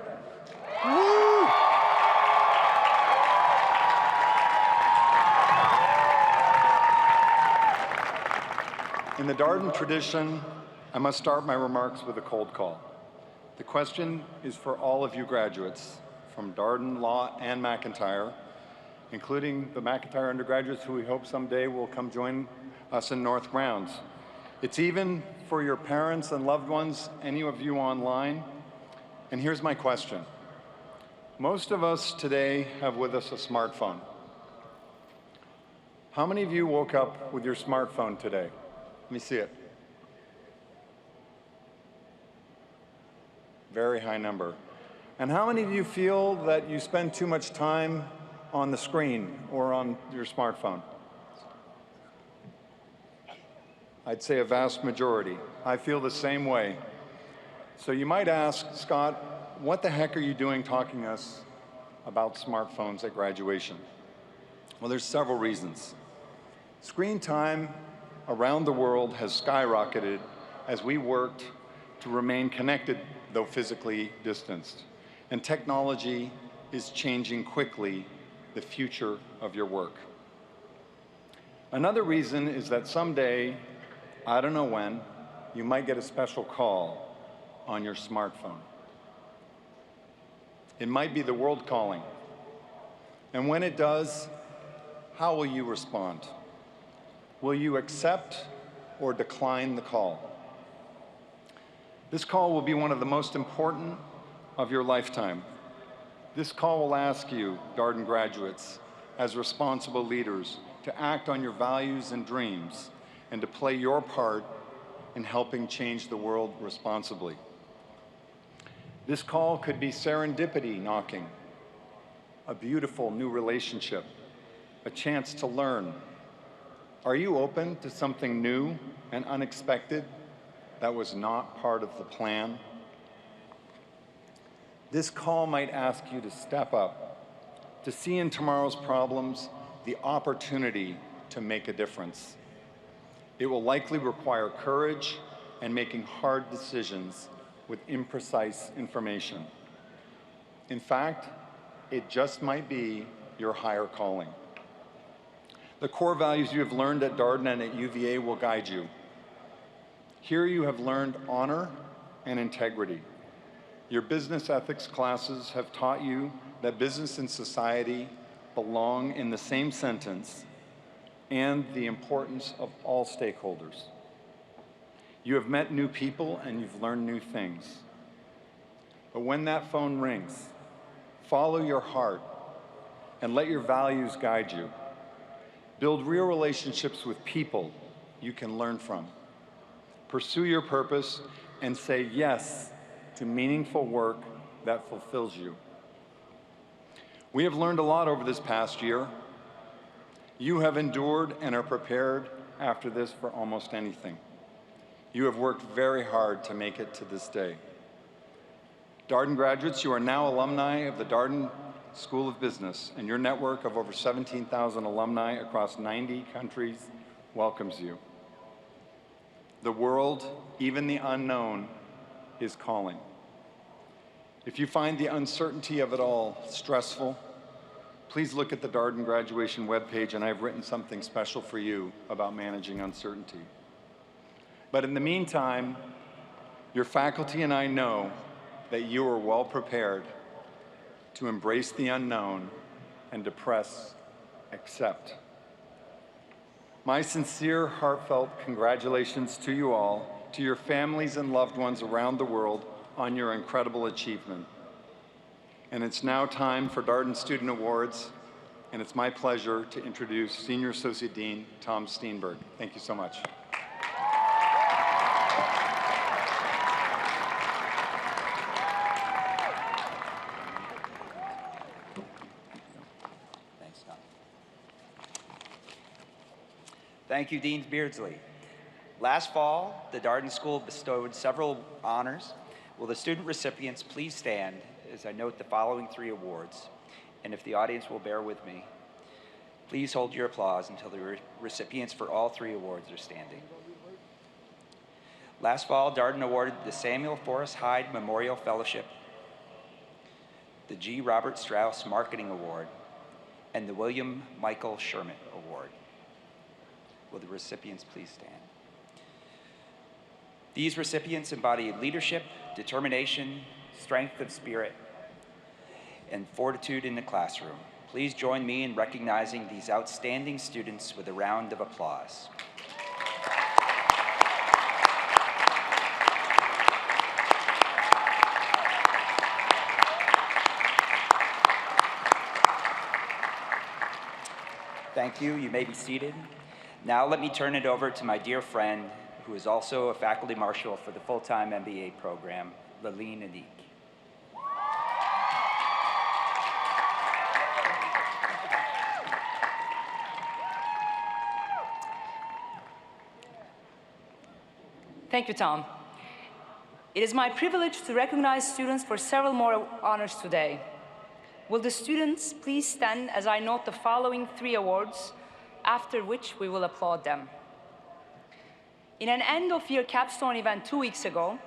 Woo! In the Darden tradition, I must start my remarks with a cold call. The question is for all of you graduates from Darden, Law, and McIntire, including the McIntire undergraduates who we hope someday will come join us in North Grounds. It's even for your parents and loved ones, any of you online. And here's my question. Most of us today have with us a smartphone. How many of you woke up with your smartphone today? Let me see it. Very high number. And how many of you feel that you spend too much time on the screen or on your smartphone? I'd say a vast majority. I feel the same way. So you might ask, Scott, what the heck are you doing talking to us about smartphones at graduation? Well, there's several reasons. Screen time around the world has skyrocketed as we worked to remain connected, though physically distanced. And technology is changing quickly the future of your work. Another reason is that someday, I don't know when, you might get a special call on your smartphone. It might be the world calling. And when it does, how will you respond? Will you accept or decline the call? This call will be one of the most important of your lifetime. This call will ask you, Darden graduates, as responsible leaders, to act on your values and dreams and to play your part in helping change the world responsibly. This call could be serendipity knocking, a beautiful new relationship, a chance to learn. Are you open to something new and unexpected that was not part of the plan? This call might ask you to step up, to see in tomorrow's problems the opportunity to make a difference. It will likely require courage and making hard decisions with imprecise information. In fact, it just might be your higher calling. The core values you have learned at Darden and at UVA will guide you. Here you have learned honor and integrity. Your business ethics classes have taught you that business and society belong in the same sentence and the importance of all stakeholders. You have met new people and you've learned new things. But when that phone rings, follow your heart and let your values guide you. Build real relationships with people you can learn from. Pursue your purpose and say yes to meaningful work that fulfills you. We have learned a lot over this past year. You have endured and are prepared after this for almost anything. You have worked very hard to make it to this day. Darden graduates, you are now alumni of the Darden School of Business, and your network of over 17,000 alumni across 90 countries welcomes you. The world, even the unknown, is calling. If you find the uncertainty of it all stressful, please look at the Darden graduation webpage, and I've written something special for you about managing uncertainty. But in the meantime, your faculty and I know that you are well prepared to embrace the unknown and to press accept. My sincere, heartfelt congratulations to you all, to your families and loved ones around the world on your incredible achievement. And it's now time for Darden Student Awards, and it's my pleasure to introduce Senior Associate Dean Tom Steenberg. Thank you so much. Thank you, Dean Beardsley. Last fall, the Darden School bestowed several honors. Will the student recipients please stand as I note the following 3 awards? And if the audience will bear with me, please hold your applause until the recipients for all 3 awards are standing. Last fall, Darden awarded the Samuel Forrest Hyde Memorial Fellowship, the G. Robert Strauss Marketing Award, and the William Michael Sherman Award. Will the recipients please stand? These recipients embody leadership, determination, strength of spirit, and fortitude in the classroom. Please join me in recognizing these outstanding students with a round of applause. Thank you. You may be seated. Now let me turn it over to my dear friend, who is also a faculty marshal for the full-time MBA program, Laleen Anik. Thank you, Tom. It is my privilege to recognize students for several more honors today. Will the students please stand as I note the following 3 awards, after which we will applaud them. In an end-of-year capstone event 2 weeks ago,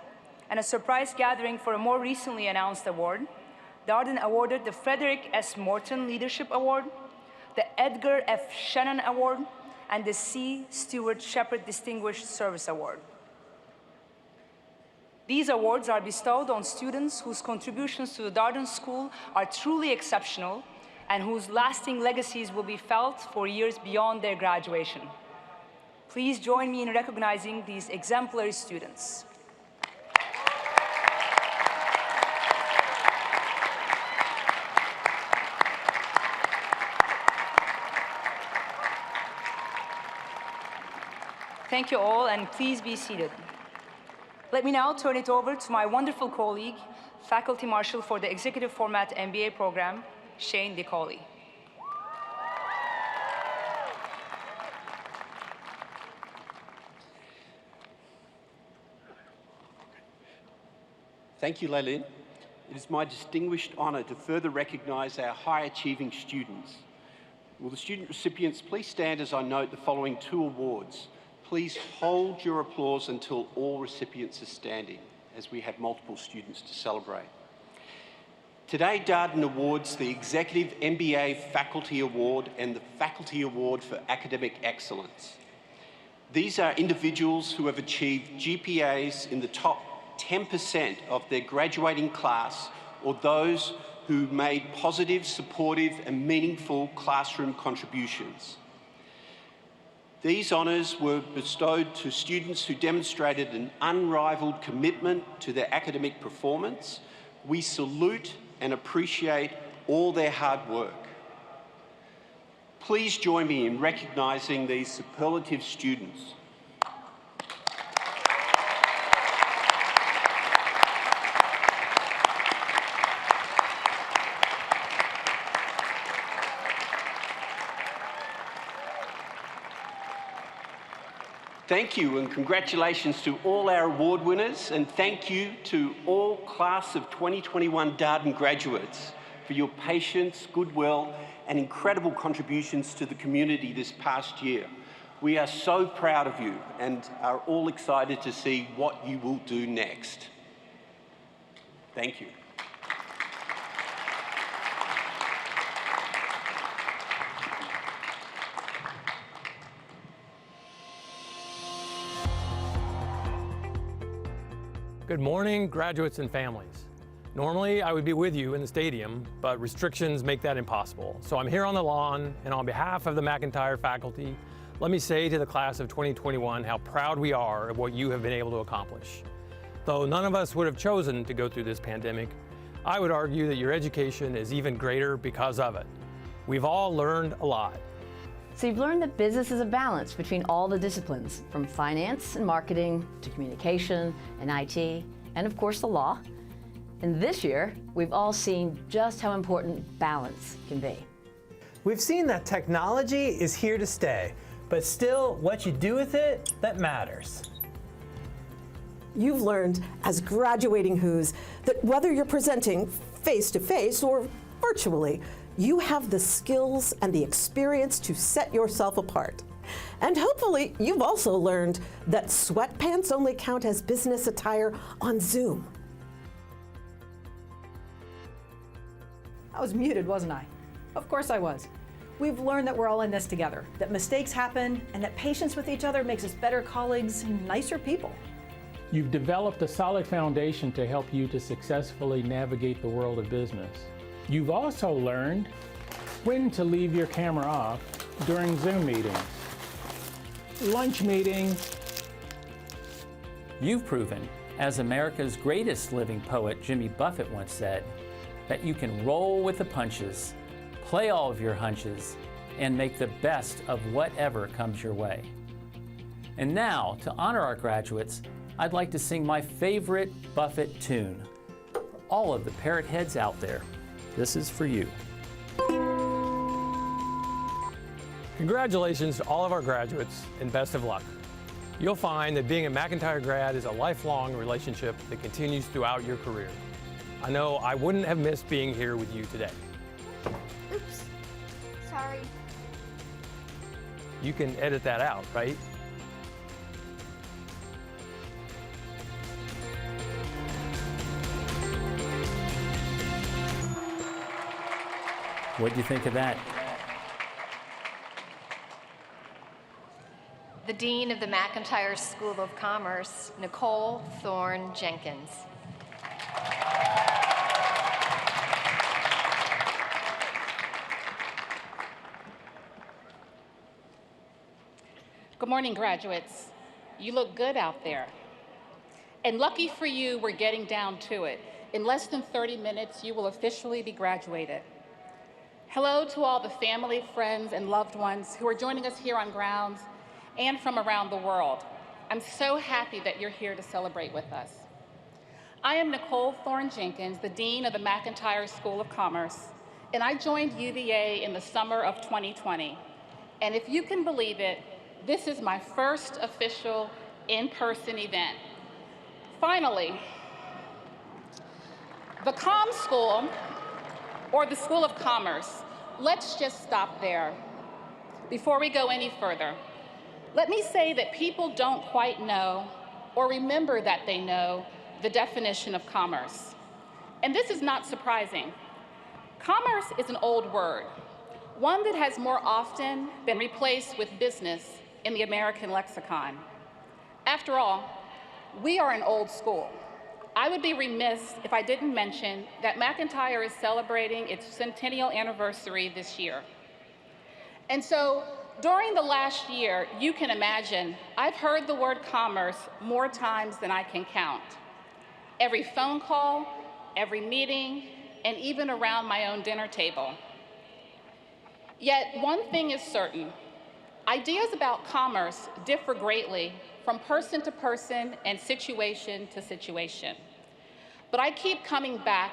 and a surprise gathering for a more recently announced award, Darden awarded the Frederick S. Morton Leadership Award, the Edgar F. Shannon Award, and the C. Stewart Shepard Distinguished Service Award. These awards are bestowed on students whose contributions to the Darden School are truly exceptional and whose lasting legacies will be felt for years beyond their graduation. Please join me in recognizing these exemplary students. Thank you all, and please be seated. Let me now turn it over to my wonderful colleague, Faculty Marshal for the Executive Format MBA program, Shane DeCauley. Thank you, Laleen. It is my distinguished honour to further recognise our high-achieving students. Will the student recipients please stand as I note the following 2 awards? Please hold your applause until all recipients are standing, as we have multiple students to celebrate. Today, Darden awards the Executive MBA Faculty Award and the Faculty Award for Academic Excellence. These are individuals who have achieved GPAs in the top 10% of their graduating class, or those who made positive, supportive, and meaningful classroom contributions. These honours were bestowed to students who demonstrated an unrivaled commitment to their academic performance. We salute and appreciate all their hard work. Please join me in recognising these superlative students. Thank you and congratulations to all our award winners, and thank you to all class of 2021 Darden graduates for your patience, goodwill, and incredible contributions to the community this past year. We are so proud of you and are all excited to see what you will do next. Thank you. Good morning, graduates and families. Normally, I would be with you in the stadium, but restrictions make that impossible. So I'm here on the lawn, and on behalf of the McIntire faculty, let me say to the class of 2021 how proud we are of what you have been able to accomplish. Though none of us would have chosen to go through this pandemic, I would argue that your education is even greater because of it. We've all learned a lot. So you've learned that business is a balance between all the disciplines, from finance and marketing to communication and IT, and of course the law. And this year, we've all seen just how important balance can be. We've seen that technology is here to stay, but still, what you do with it, that matters. You've learned as graduating Who's that whether you're presenting face-to-face or virtually, you have the skills and the experience to set yourself apart. And hopefully, you've also learned that sweatpants only count as business attire on Zoom. I was muted, wasn't I? Of course I was. We've learned that we're all in this together, that mistakes happen, and that patience with each other makes us better colleagues and nicer people. You've developed a solid foundation to help you to successfully navigate the world of business. You've also learned when to leave your camera off during Zoom meetings, lunch meetings. You've proven, as America's greatest living poet Jimmy Buffett once said, that you can roll with the punches, play all of your hunches, and make the best of whatever comes your way. And now, to honor our graduates, I'd like to sing my favorite Buffett tune. For all of the parrot heads out there, this is for you. Congratulations to all of our graduates, and best of luck. You'll find that being a McIntire grad is a lifelong relationship that continues throughout your career. I know I wouldn't have missed being here with you today. Oops, sorry. You can edit that out, right? What do you think of that? The Dean of the McIntire School of Commerce, Nicole Thorne Jenkins. Good morning, graduates. You look good out there. And lucky for you, we're getting down to it. In less than 30 minutes, you will officially be graduated. Hello to all the family, friends, and loved ones who are joining us here on grounds and from around the world. I'm so happy that you're here to celebrate with us. I am Nicole Thorne Jenkins, the Dean of the McIntire School of Commerce, and I joined UVA in the summer of 2020. And if you can believe it, this is my first official in-person event. Finally, the Com School, or the School of Commerce, let's just stop there. Before we go any further, let me say that people don't quite know or remember that they know the definition of commerce. And this is not surprising. Commerce is an old word, one that has more often been replaced with business in the American lexicon. After all, we are an old school. I would be remiss if I didn't mention that McIntire is celebrating its centennial anniversary this year. And so during the last year, you can imagine, I've heard the word commerce more times than I can count. Every phone call, every meeting, and even around my own dinner table. Yet one thing is certain, ideas about commerce differ greatly from person to person and situation to situation. But I keep coming back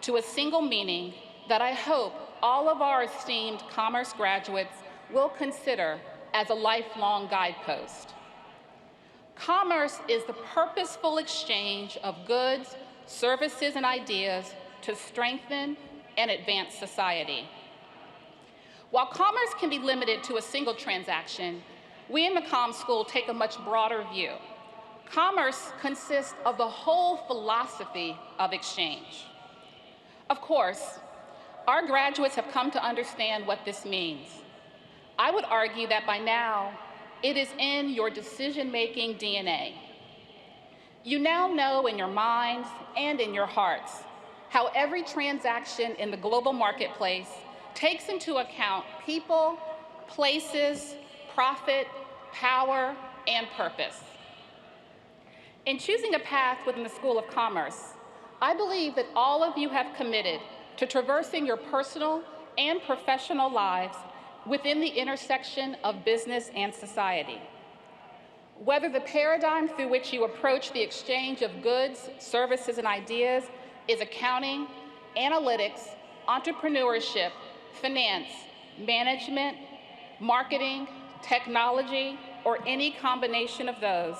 to a single meaning that I hope all of our esteemed commerce graduates will consider as a lifelong guidepost. Commerce is the purposeful exchange of goods, services, and ideas to strengthen and advance society. While commerce can be limited to a single transaction, we in the Comm School take a much broader view. Commerce consists of the whole philosophy of exchange. Of course, our graduates have come to understand what this means. I would argue that by now, it is in your decision-making DNA. You now know in your minds and in your hearts how every transaction in the global marketplace takes into account people, places, profit, power, and purpose. In choosing a path within the School of Commerce, I believe that all of you have committed to traversing your personal and professional lives within the intersection of business and society. Whether the paradigm through which you approach the exchange of goods, services, and ideas is accounting, analytics, entrepreneurship, finance, management, marketing, technology, or any combination of those,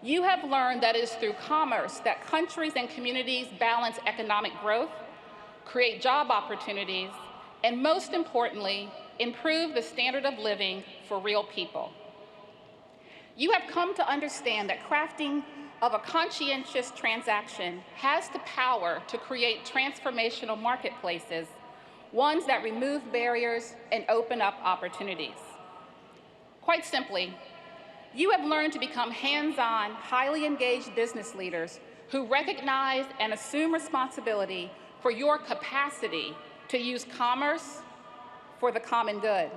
you have learned that it is through commerce that countries and communities balance economic growth, create job opportunities, and most importantly, improve the standard of living for real people. You have come to understand that crafting of a conscientious transaction has the power to create transformational marketplaces, ones that remove barriers and open up opportunities. Quite simply, you have learned to become hands-on, highly engaged business leaders who recognize and assume responsibility for your capacity to use commerce for the common good.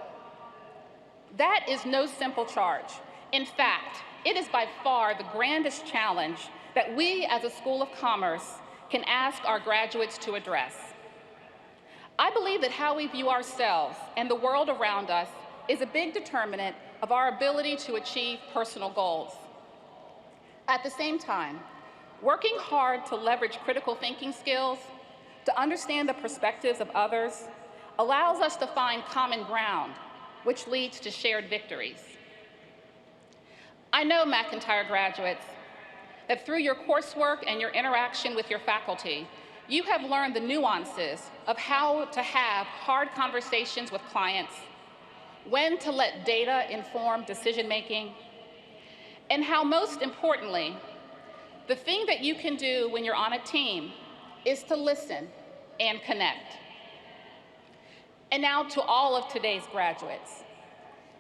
That is no simple charge. In fact, it is by far the grandest challenge that we as a School of Commerce can ask our graduates to address. I believe that how we view ourselves and the world around us is a big determinant of our ability to achieve personal goals. At the same time, working hard to leverage critical thinking skills, to understand the perspectives of others, allows us to find common ground, which leads to shared victories. I know, McIntire graduates, that through your coursework and your interaction with your faculty, you have learned the nuances of how to have hard conversations with clients, when to let data inform decision-making, and how, most importantly, the thing that you can do when you're on a team is to listen and connect. And now to all of today's graduates.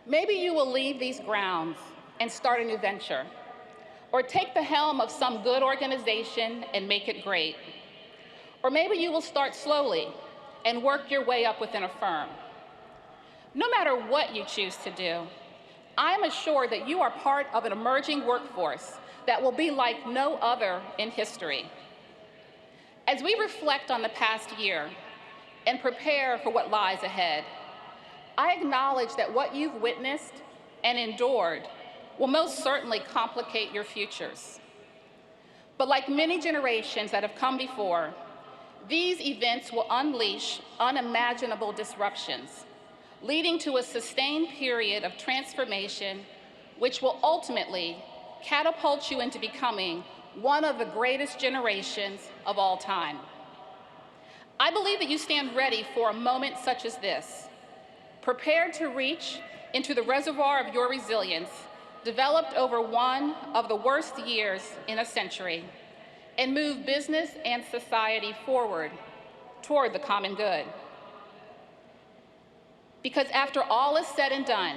Maybe you will leave these grounds and start a new venture, or take the helm of some good organization and make it great. Or maybe you will start slowly and work your way up within a firm. No matter what you choose to do, I am assured that you are part of an emerging workforce that will be like no other in history. As we reflect on the past year and prepare for what lies ahead, I acknowledge that what you've witnessed and endured will most certainly complicate your futures. But like many generations that have come before, these events will unleash unimaginable disruptions, leading to a sustained period of transformation, which will ultimately catapult you into becoming one of the greatest generations of all time. I believe that you stand ready for a moment such as this, prepared to reach into the reservoir of your resilience, developed over one of the worst years in a century, and move business and society forward toward the common good. Because after all is said and done,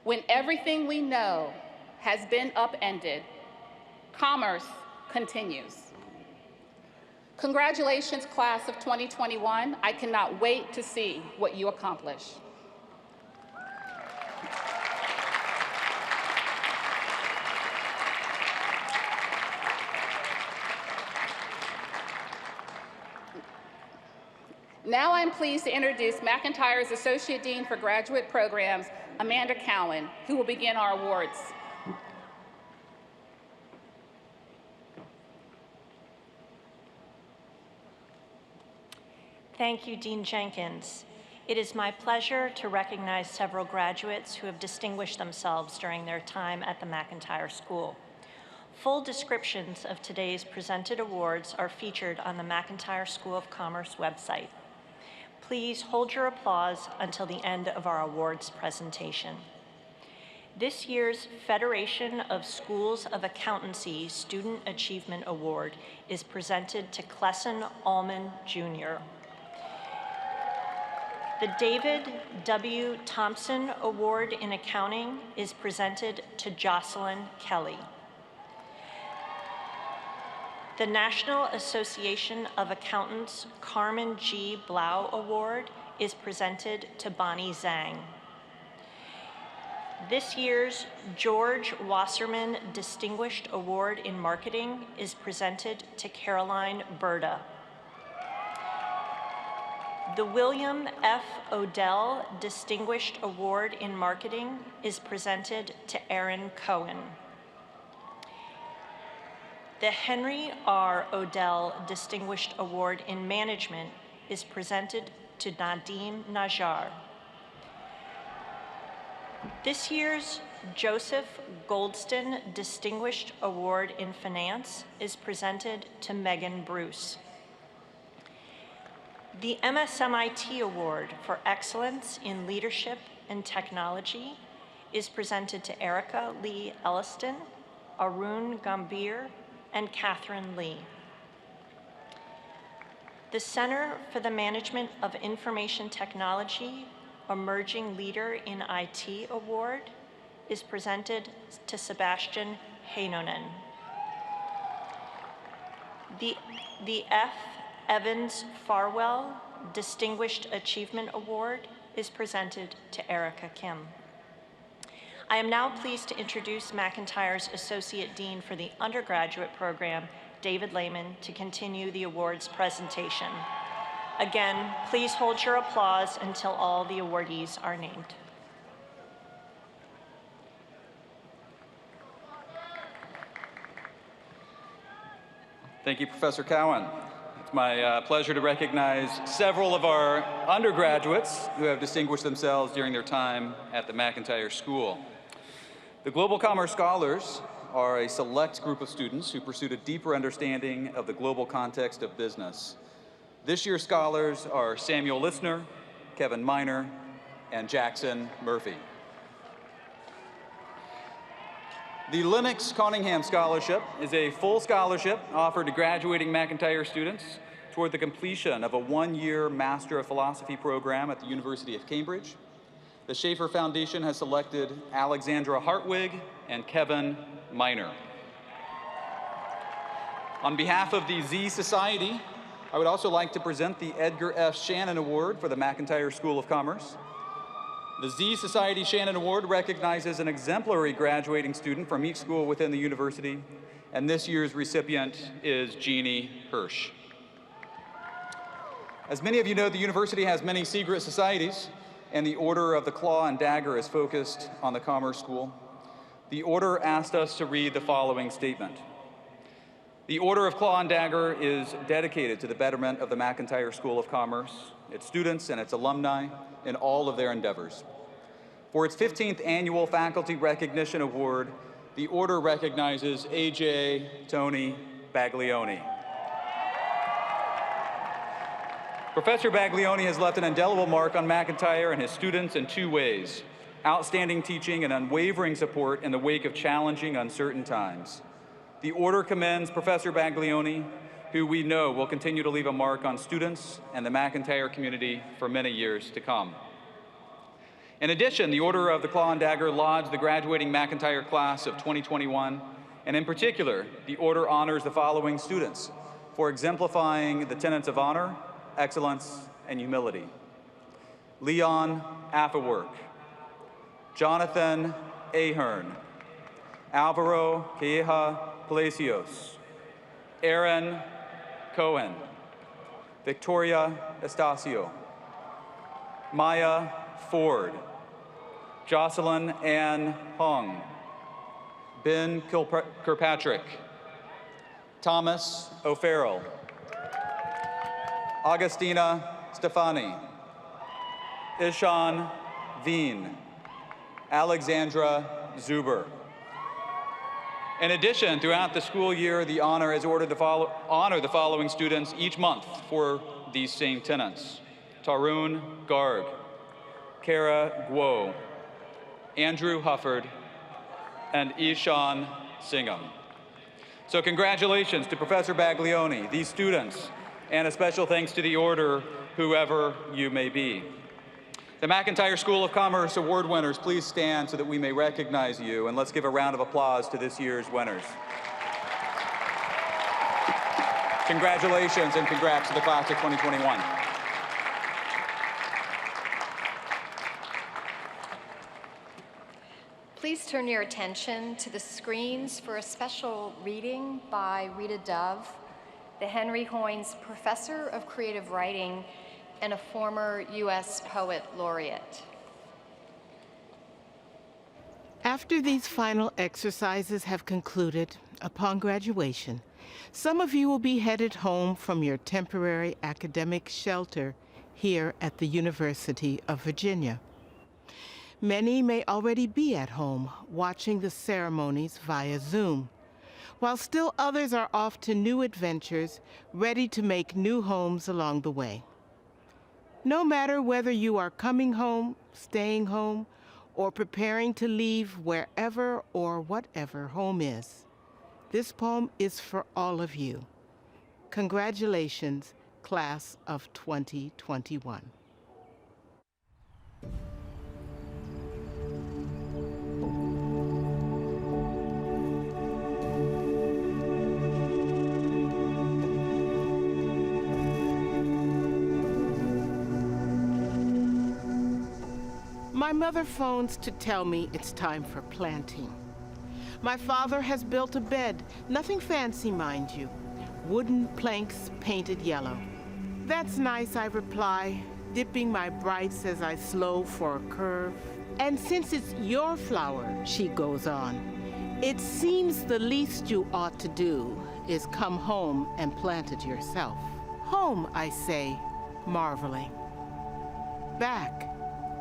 when everything we know has been upended, commerce continues. Congratulations, class of 2021. I cannot wait to see what you accomplish. Now I'm pleased to introduce McIntire's Associate Dean for Graduate Programs, Amanda Cowan, who will begin our awards. Thank you, Dean Jenkins. It is my pleasure to recognize several graduates who have distinguished themselves during their time at the McIntire School. Full descriptions of today's presented awards are featured on the McIntire School of Commerce website. Please hold your applause until the end of our awards presentation. This year's Federation of Schools of Accountancy Student Achievement Award is presented to Clesson Allman, Jr. The David W. Thompson Award in Accounting is presented to Jocelyn Kelly. The National Association of Accountants Carmen G. Blau Award is presented to Bonnie Zhang. This year's George Wasserman Distinguished Award in Marketing is presented to Caroline Berta. The William F. Odell Distinguished Award in Marketing is presented to Aaron Cohen. The Henry R. Odell Distinguished Award in Management is presented to Nadim Najjar. This year's Joseph Goldston Distinguished Award in Finance is presented to Megan Bruce. The MSMIT Award for Excellence in Leadership and Technology is presented to Erica Lee Elliston, Arun Gambhir, and Catherine Lee. The Center for the Management of Information Technology Emerging Leader in IT Award is presented to Sebastian Heinonen. The F. Evans Farwell Distinguished Achievement Award is presented to Erica Kim. I am now pleased to introduce McIntire's Associate Dean for the undergraduate program, David Lehman, to continue the awards presentation. Again, please hold your applause until all the awardees are named. Thank you, Professor Cowan. It's my pleasure to recognize several of our undergraduates who have distinguished themselves during their time at the McIntire School. The Global Commerce Scholars are a select group of students who pursued a deeper understanding of the global context of business. This year's scholars are Samuel Lissner, Kevin Miner, and Jackson Murphy. The Lennox Conningham Scholarship is a full scholarship offered to graduating McIntire students toward the completion of a one-year Master of Philosophy program at the University of Cambridge. The Schaefer Foundation has selected Alexandra Hartwig and Kevin Miner. On behalf of the Z Society, I would also like to present the Edgar F. Shannon Award for the McIntire School of Commerce. The Z Society Shannon Award recognizes an exemplary graduating student from each school within the university, and this year's recipient is Jeannie Hirsch. As many of you know, the university has many secret societies, and the Order of the Claw and Dagger is focused on the Commerce School. The Order asked us to read the following statement. The Order of Claw and Dagger is dedicated to the betterment of the McIntire School of Commerce, its students and its alumni in all of their endeavors. For its 15th annual Faculty Recognition Award, the Order recognizes A.J. Tony Baglioni. Professor Baglioni has left an indelible mark on McIntire and his students in two ways: outstanding teaching and unwavering support in the wake of challenging, uncertain times. The Order commends Professor Baglioni, who we know will continue to leave a mark on students and the McIntire community for many years to come. In addition, the Order of the Claw and Dagger lauds the graduating McIntire class of 2021, and in particular, the Order honors the following students for exemplifying the tenets of honor, excellence, and humility: Leon Afework, Jonathan Ahern, Alvaro Calleja Palacios, Aaron Cohen, Victoria Estacio, Maya Ford, Jocelyn Ann Hong, Ben Kirkpatrick, Thomas O'Farrell, Augustina Stefani, Ishan Veen, Alexandra Zuber. In addition, throughout the school year, the honor has honor the following students each month for these same tenets: Tarun Garg, Kara Guo, Andrew Hufford, and Ishan Singham. So congratulations to Professor Baglioni, these students, and a special thanks to the Order, whoever you may be. The McIntire School of Commerce Award winners, please stand so that we may recognize you, and let's give a round of applause to this year's winners. Congratulations and congrats to the class of 2021. Please turn your attention to the screens for a special reading by Rita Dove, the Henry Hoynes Professor of Creative Writing and a former U.S. Poet Laureate. After these final exercises have concluded, upon graduation, some of you will be headed home from your temporary academic shelter here at the University of Virginia. Many may already be at home watching the ceremonies via Zoom, while still others are off to new adventures, ready to make new homes along the way. No matter whether you are coming home, staying home, or preparing to leave wherever or whatever home is, this poem is for all of you. Congratulations, class of 2021. My mother phones to tell me it's time for planting. My father has built a bed, nothing fancy, mind you. Wooden planks painted yellow. That's nice, I reply, dipping my brights as I slow for a curve. And since it's your flower, she goes on, it seems the least you ought to do is come home and plant it yourself. Home, I say, marveling. Back,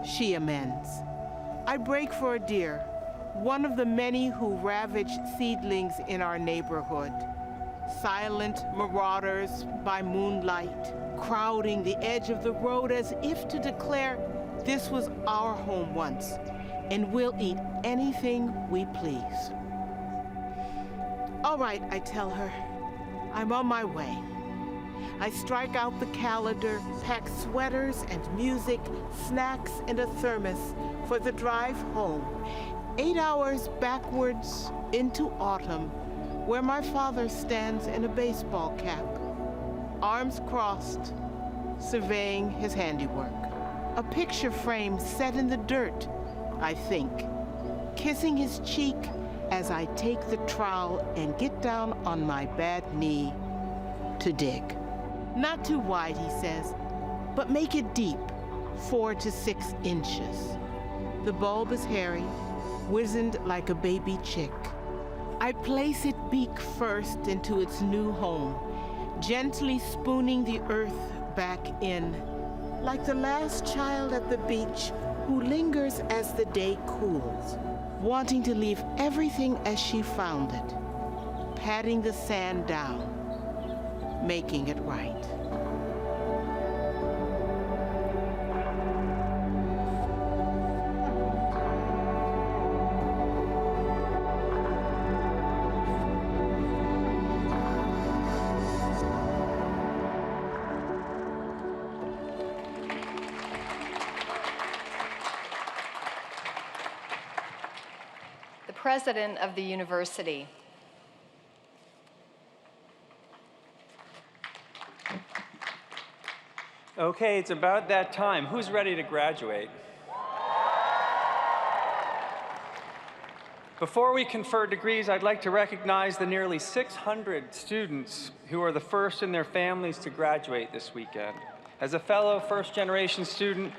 she amends. I break for a deer, one of the many who ravage seedlings in our neighborhood. Silent marauders by moonlight, crowding the edge of the road as if to declare this was our home once, and we'll eat anything we please. All right, I tell her, I'm on my way. I strike out the calendar, pack sweaters and music, snacks and a thermos for the drive home. 8 hours backwards into autumn, where my father stands in a baseball cap, arms crossed, surveying his handiwork. A picture frame set in the dirt, I think, kissing his cheek as I take the trowel and get down on my bad knee to dig. Not too wide, he says, but make it deep, 4 to 6 inches. The bulb is hairy, wizened like a baby chick. I place it beak first into its new home, gently spooning the earth back in, like the last child at the beach who lingers as the day cools, wanting to leave everything as she found it, patting the sand down, making it right. The president of the university. Okay, it's about that time. Who's ready to graduate? Before we confer degrees, I'd like to recognize the nearly 600 students who are the first in their families to graduate this weekend. As a fellow first-generation student,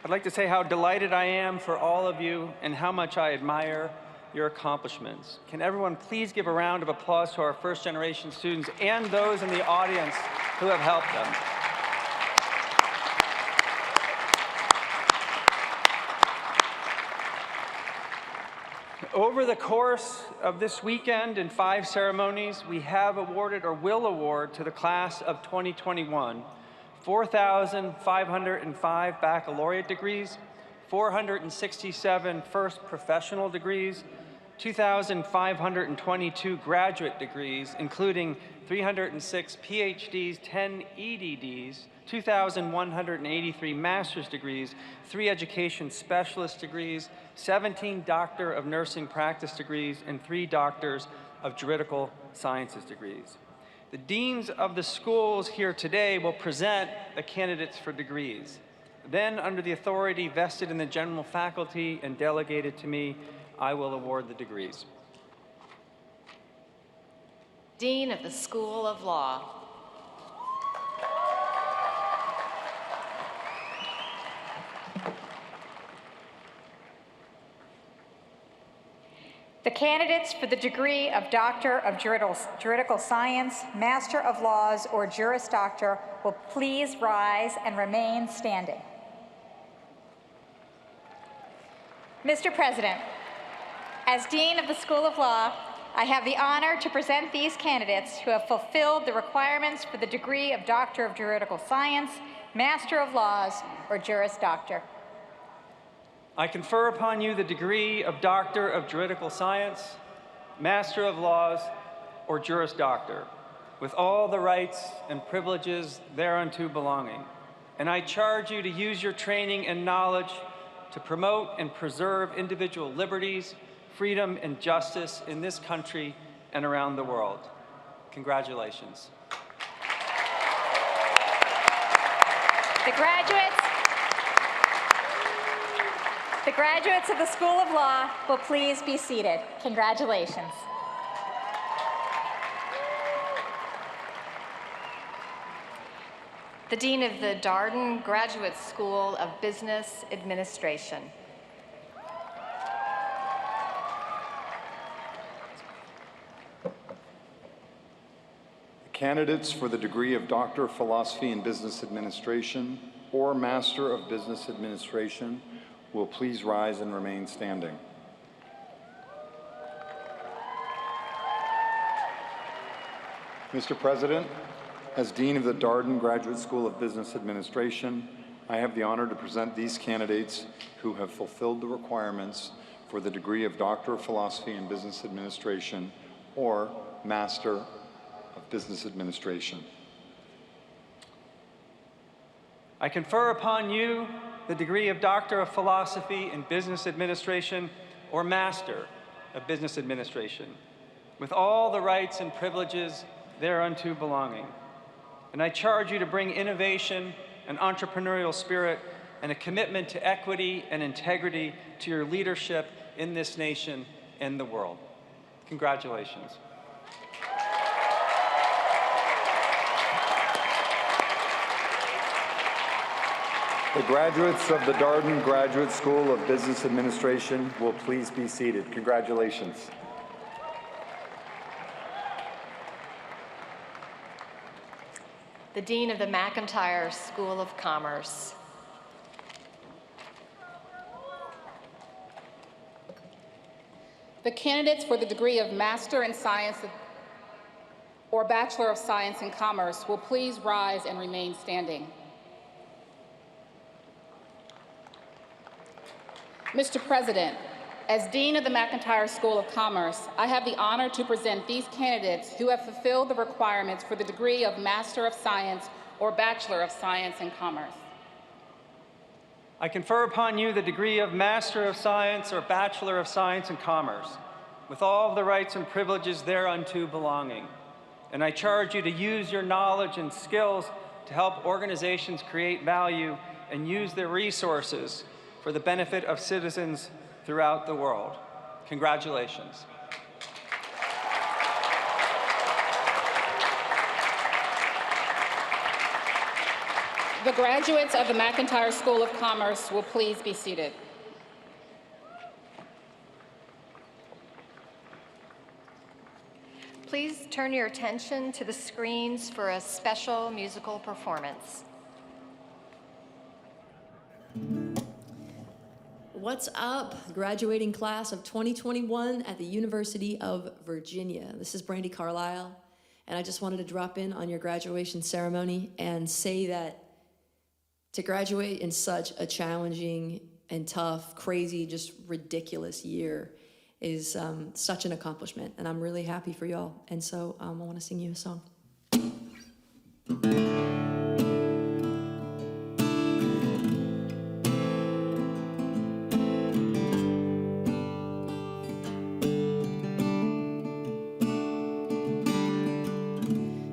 I'd like to say how delighted I am for all of you and how much I admire your accomplishments. Can everyone please give a round of applause to our first-generation students and those in the audience who have helped them. Over the course of this weekend in 5 ceremonies, we have awarded or will award to the class of 2021 4,505 baccalaureate degrees, 467 first professional degrees, 2,522 graduate degrees, including 306 PhDs, 10 EDDs, 2,183 master's degrees, 3 education specialist degrees, 17 Doctor of Nursing practice degrees, and 3 Doctors of Juridical Sciences degrees. The deans of the schools here today will present the candidates for degrees. Then, under the authority vested in the general faculty and delegated to me, I will award the degrees. Dean of the School of Law. The candidates for the degree of Doctor of Juridical Science, Master of Laws, or Juris Doctor will please rise and remain standing. Mr. President, as Dean of the School of Law, I have the honor to present these candidates who have fulfilled the requirements for the degree of Doctor of Juridical Science, Master of Laws, or Juris Doctor. I confer upon you the degree of Doctor of Juridical Science, Master of Laws, or Juris Doctor, with all the rights and privileges thereunto belonging. And I charge you to use your training and knowledge to promote and preserve individual liberties, freedom, and justice in this country and around the world. Congratulations. The graduates of the School of Law will please be seated. Congratulations. The Dean of the Darden Graduate School of Business Administration. Candidates for the degree of Doctor of Philosophy in Business Administration or Master of Business Administration will please rise and remain standing. Mr. President, as Dean of the Darden Graduate School of Business Administration, I have the honor to present these candidates who have fulfilled the requirements for the degree of Doctor of Philosophy in Business Administration or Master of Business Administration. I confer upon you the degree of Doctor of Philosophy in Business Administration or Master of Business Administration, with all the rights and privileges thereunto belonging. And I charge you to bring innovation, an entrepreneurial spirit, and a commitment to equity and integrity to your leadership in this nation and the world. Congratulations. The graduates of the Darden Graduate School of Business Administration will please be seated. Congratulations. The Dean of the McIntire School of Commerce. The candidates for the degree of Master in Science or Bachelor of Science in Commerce will please rise and remain standing. Mr. President, as Dean of the McIntire School of Commerce, I have the honor to present these candidates who have fulfilled the requirements for the degree of Master of Science or Bachelor of Science in Commerce. I confer upon you the degree of Master of Science or Bachelor of Science in Commerce, with all the rights and privileges thereunto belonging. And I charge you to use your knowledge and skills to help organizations create value and use their resources for the benefit of citizens throughout the world. Congratulations. The graduates of the McIntire School of Commerce will please be seated. Please turn your attention to the screens for a special musical performance. What's up, graduating class of 2021 at the University of Virginia? This is Brandy Carlisle, and I just wanted to drop in on your graduation ceremony and say that to graduate in such a challenging and tough, crazy, just ridiculous year is such an accomplishment, and I'm really happy for y'all. And so I want to sing you a song.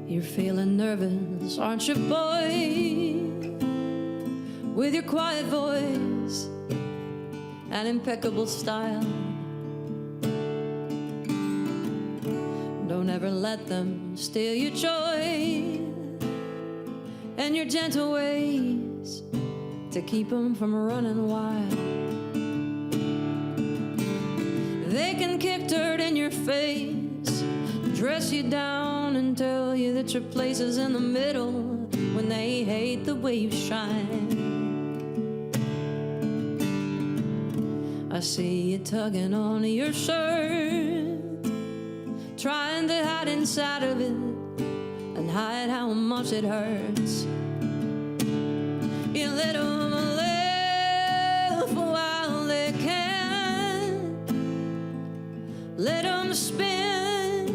You're feeling nervous, aren't you, boy? With your quiet voice and impeccable style. Don't ever let them steal your joy and your gentle ways to keep them from running wild. They can kick dirt in your face, dress you down and tell you that your place is in the middle when they hate the way you shine. I see you tugging on your shirt, trying to hide inside of it and hide how much it hurts. You let them laugh while they can, let them spin,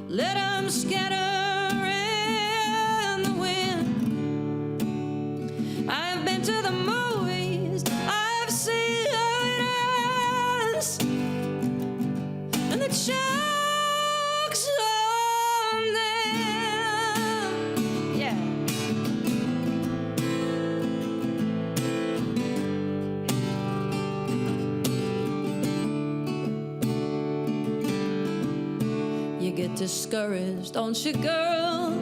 let them scatter in the wind. I've been to the movies, I've seen how it ends, and the joke's on them. Yeah. You get discouraged, don't you, girl?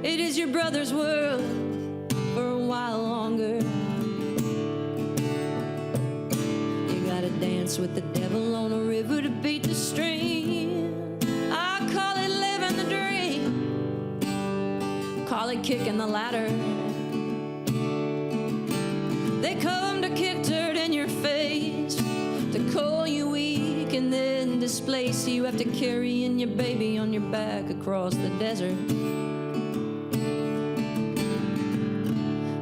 It is your brother's world for a while longer. You gotta dance with the devil on a river to beat the stream. I call it living the dream, call it kicking the ladder. They come to kick dirt in your face, to call you weak and then displace you. You have to carry in your baby on your back across the desert.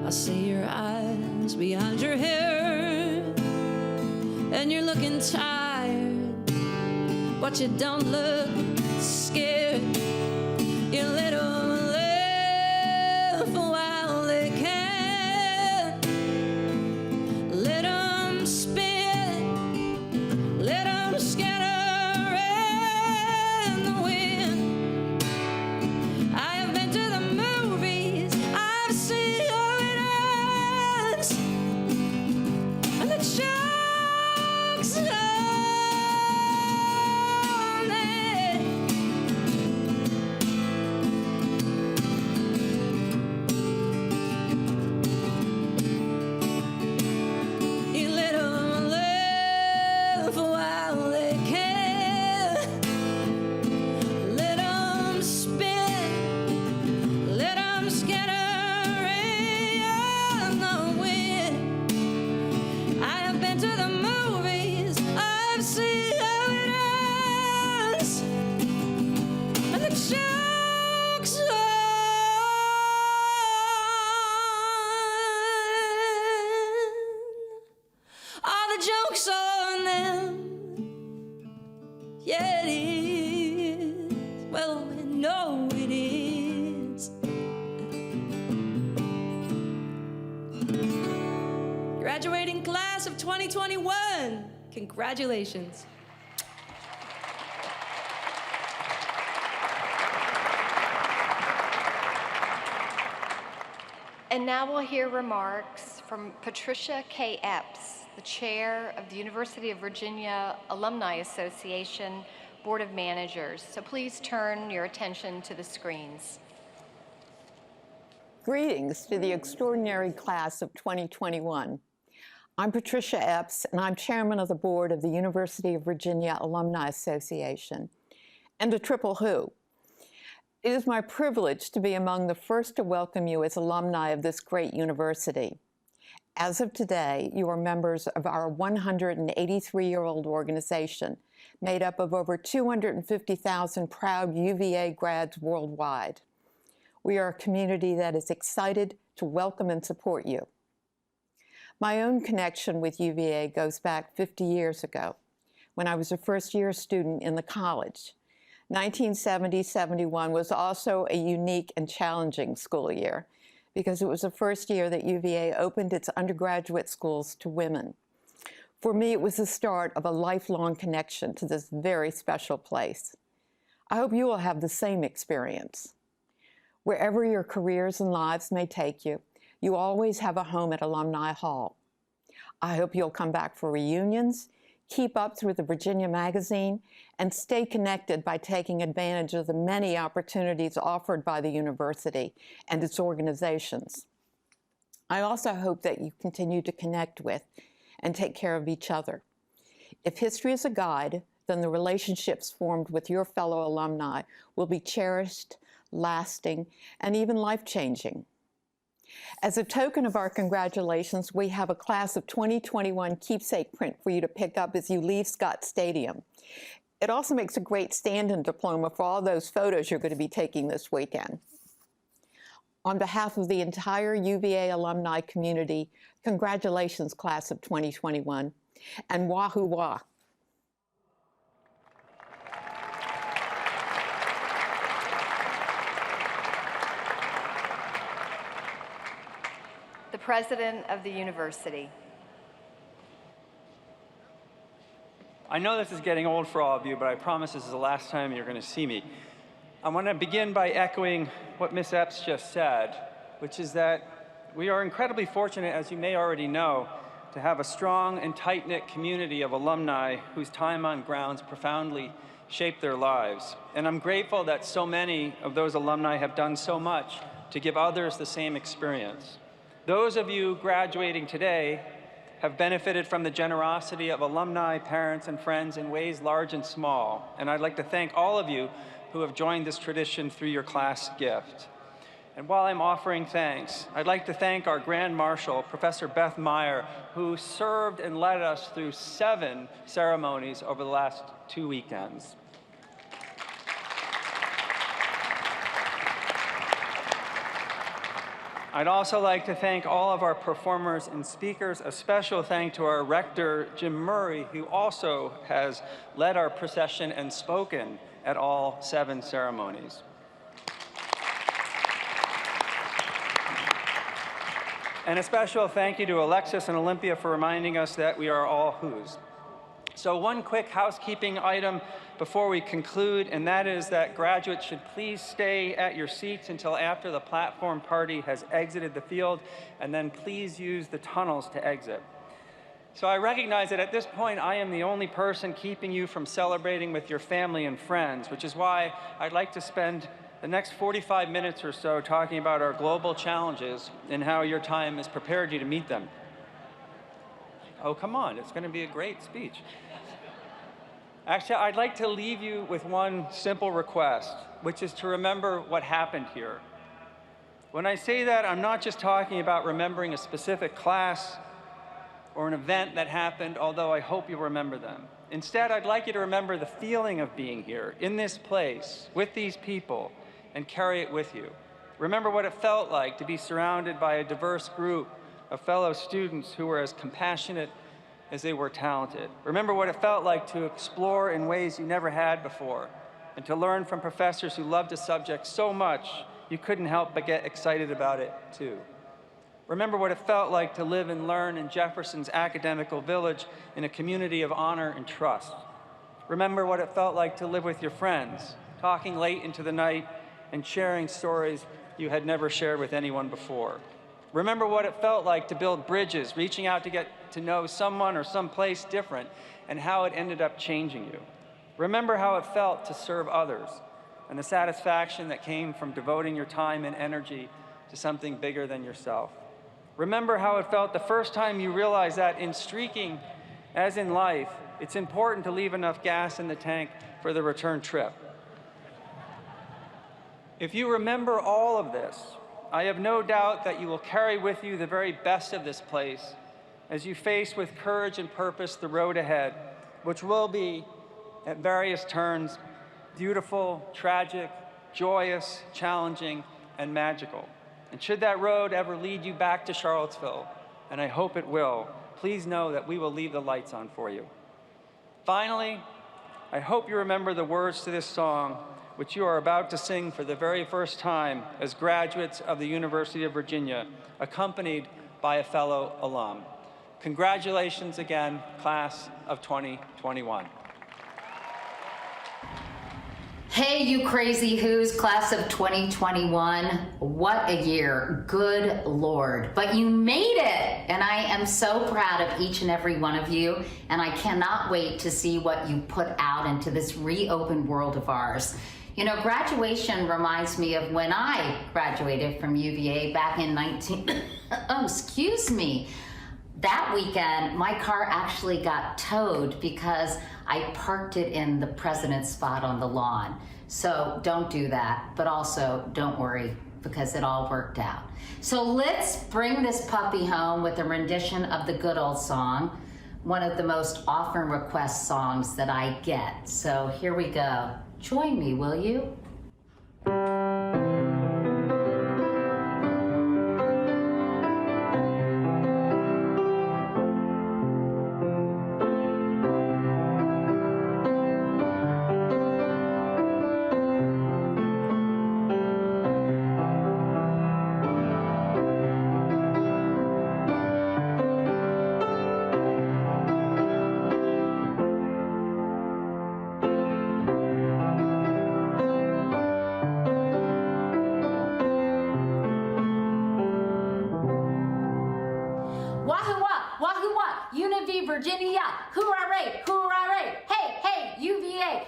I see your eyes behind your hair, and you're looking tired, but you don't look scared. You let them laugh while they can, let them spin, let them scatter in the wind. I have been to the movies, I've seen how it ends, and the joke's on them. You let them laugh while they can, let them spin, let them scatter in the wind. I have been to the movies, I've seen how it ends, and the joke's on. All the jokes on them. Yeah, it is. Well, I know it is. Graduating class of 2021, congratulations. And now we'll hear remarks from Patricia K. Epps, the chair of the University of Virginia Alumni Association Board of Managers. So please turn your attention to the screens. Greetings to the extraordinary class of 2021. I'm Patricia Epps, and I'm chairman of the board of the University of Virginia Alumni Association, and a triple who. It is my privilege to be among the first to welcome you as alumni of this great university. As of today, you are members of our 183-year-old organization, made up of over 250,000 proud UVA grads worldwide. We are a community that is excited to welcome and support you. My own connection with UVA goes back 50 years ago, when I was a first-year student in the college. 1970-71 was also a unique and challenging school year because it was the first year that UVA opened its undergraduate schools to women. For me, it was the start of a lifelong connection to this very special place. I hope you will have the same experience. Wherever your careers and lives may take you, you always have a home at Alumni Hall. I hope you'll come back for reunions, keep up through the Virginia Magazine, and stay connected by taking advantage of the many opportunities offered by the university and its organizations. I also hope that you continue to connect with and take care of each other. If history is a guide, then the relationships formed with your fellow alumni will be cherished, lasting, and even life-changing. As a token of our congratulations, we have a class of 2021 keepsake print for you to pick up as you leave Scott Stadium. It also makes a great stand-in diploma for all those photos you're going to be taking this weekend. On behalf of the entire UVA alumni community, congratulations, class of 2021, and wahoo wah. The President of the University. I know this is getting old for all of you, but I promise this is the last time you're going to see me. I want to begin by echoing what Ms. Epps just said, which is that we are incredibly fortunate, as you may already know, to have a strong and tight-knit community of alumni whose time on grounds profoundly shaped their lives. And I'm grateful that so many of those alumni have done so much to give others the same experience. Those of you graduating today have benefited from the generosity of alumni, parents, and friends in ways large and small. And I'd like to thank all of you who have joined this tradition through your class gift. And while I'm offering thanks, I'd like to thank our Grand Marshal, Professor Beth Meyer, who served and led us through 7 ceremonies over the last 2 weekends. I'd also like to thank all of our performers and speakers. A special thank to our rector, Jim Murray, who also has led our procession and spoken at all 7 ceremonies. And a special thank you to Alexis and Olympia for reminding us that we are all whos. So one quick housekeeping item before we conclude, and that is that graduates should please stay at your seats until after the platform party has exited the field, and then please use the tunnels to exit. So I recognize that at this point I am the only person keeping you from celebrating with your family and friends, which is why I'd like to spend the next 45 minutes or so talking about our global challenges and how your time has prepared you to meet them. Oh, come on, it's going to be a great speech. Actually, I'd like to leave you with one simple request, which is to remember what happened here. When I say that, I'm not just talking about remembering a specific class or an event that happened, although I hope you'll remember them. Instead, I'd like you to remember the feeling of being here, in this place, with these people, and carry it with you. Remember what it felt like to be surrounded by a diverse group of fellow students who were as compassionate as they were talented. Remember what it felt like to explore in ways you never had before, and to learn from professors who loved a subject so much you couldn't help but get excited about it too. Remember what it felt like to live and learn in Jefferson's academical village in a community of honor and trust. Remember what it felt like to live with your friends, talking late into the night and sharing stories you had never shared with anyone before. Remember what it felt like to build bridges, reaching out to get to know someone or someplace different, and how it ended up changing you. Remember how it felt to serve others, and the satisfaction that came from devoting your time and energy to something bigger than yourself. Remember how it felt the first time you realized that in streaking, as in life, it's important to leave enough gas in the tank for the return trip. If you remember all of this, I have no doubt that you will carry with you the very best of this place as you face with courage and purpose the road ahead, which will be, at various turns, beautiful, tragic, joyous, challenging, and magical. And should that road ever lead you back to Charlottesville, and I hope it will, please know that we will leave the lights on for you. Finally, I hope you remember the words to this song, which you are about to sing for the very first time as graduates of the University of Virginia, accompanied by a fellow alum. Congratulations again, class of 2021. Hey, you crazy who's, class of 2021. What a year, good Lord. But you made it, and I am so proud of each and every one of you, and I cannot wait to see what you put out into this reopened world of ours. You know, graduation reminds me of when I graduated from UVA back in That weekend, my car actually got towed because I parked it in the president's spot on the lawn. So don't do that, but also don't worry because it all worked out. So let's bring this puppy home with a rendition of the good old song, one of the most often requested songs that I get. So here we go. Join me, will you? Virginia, hooray, hooray, hey, hey, UVA,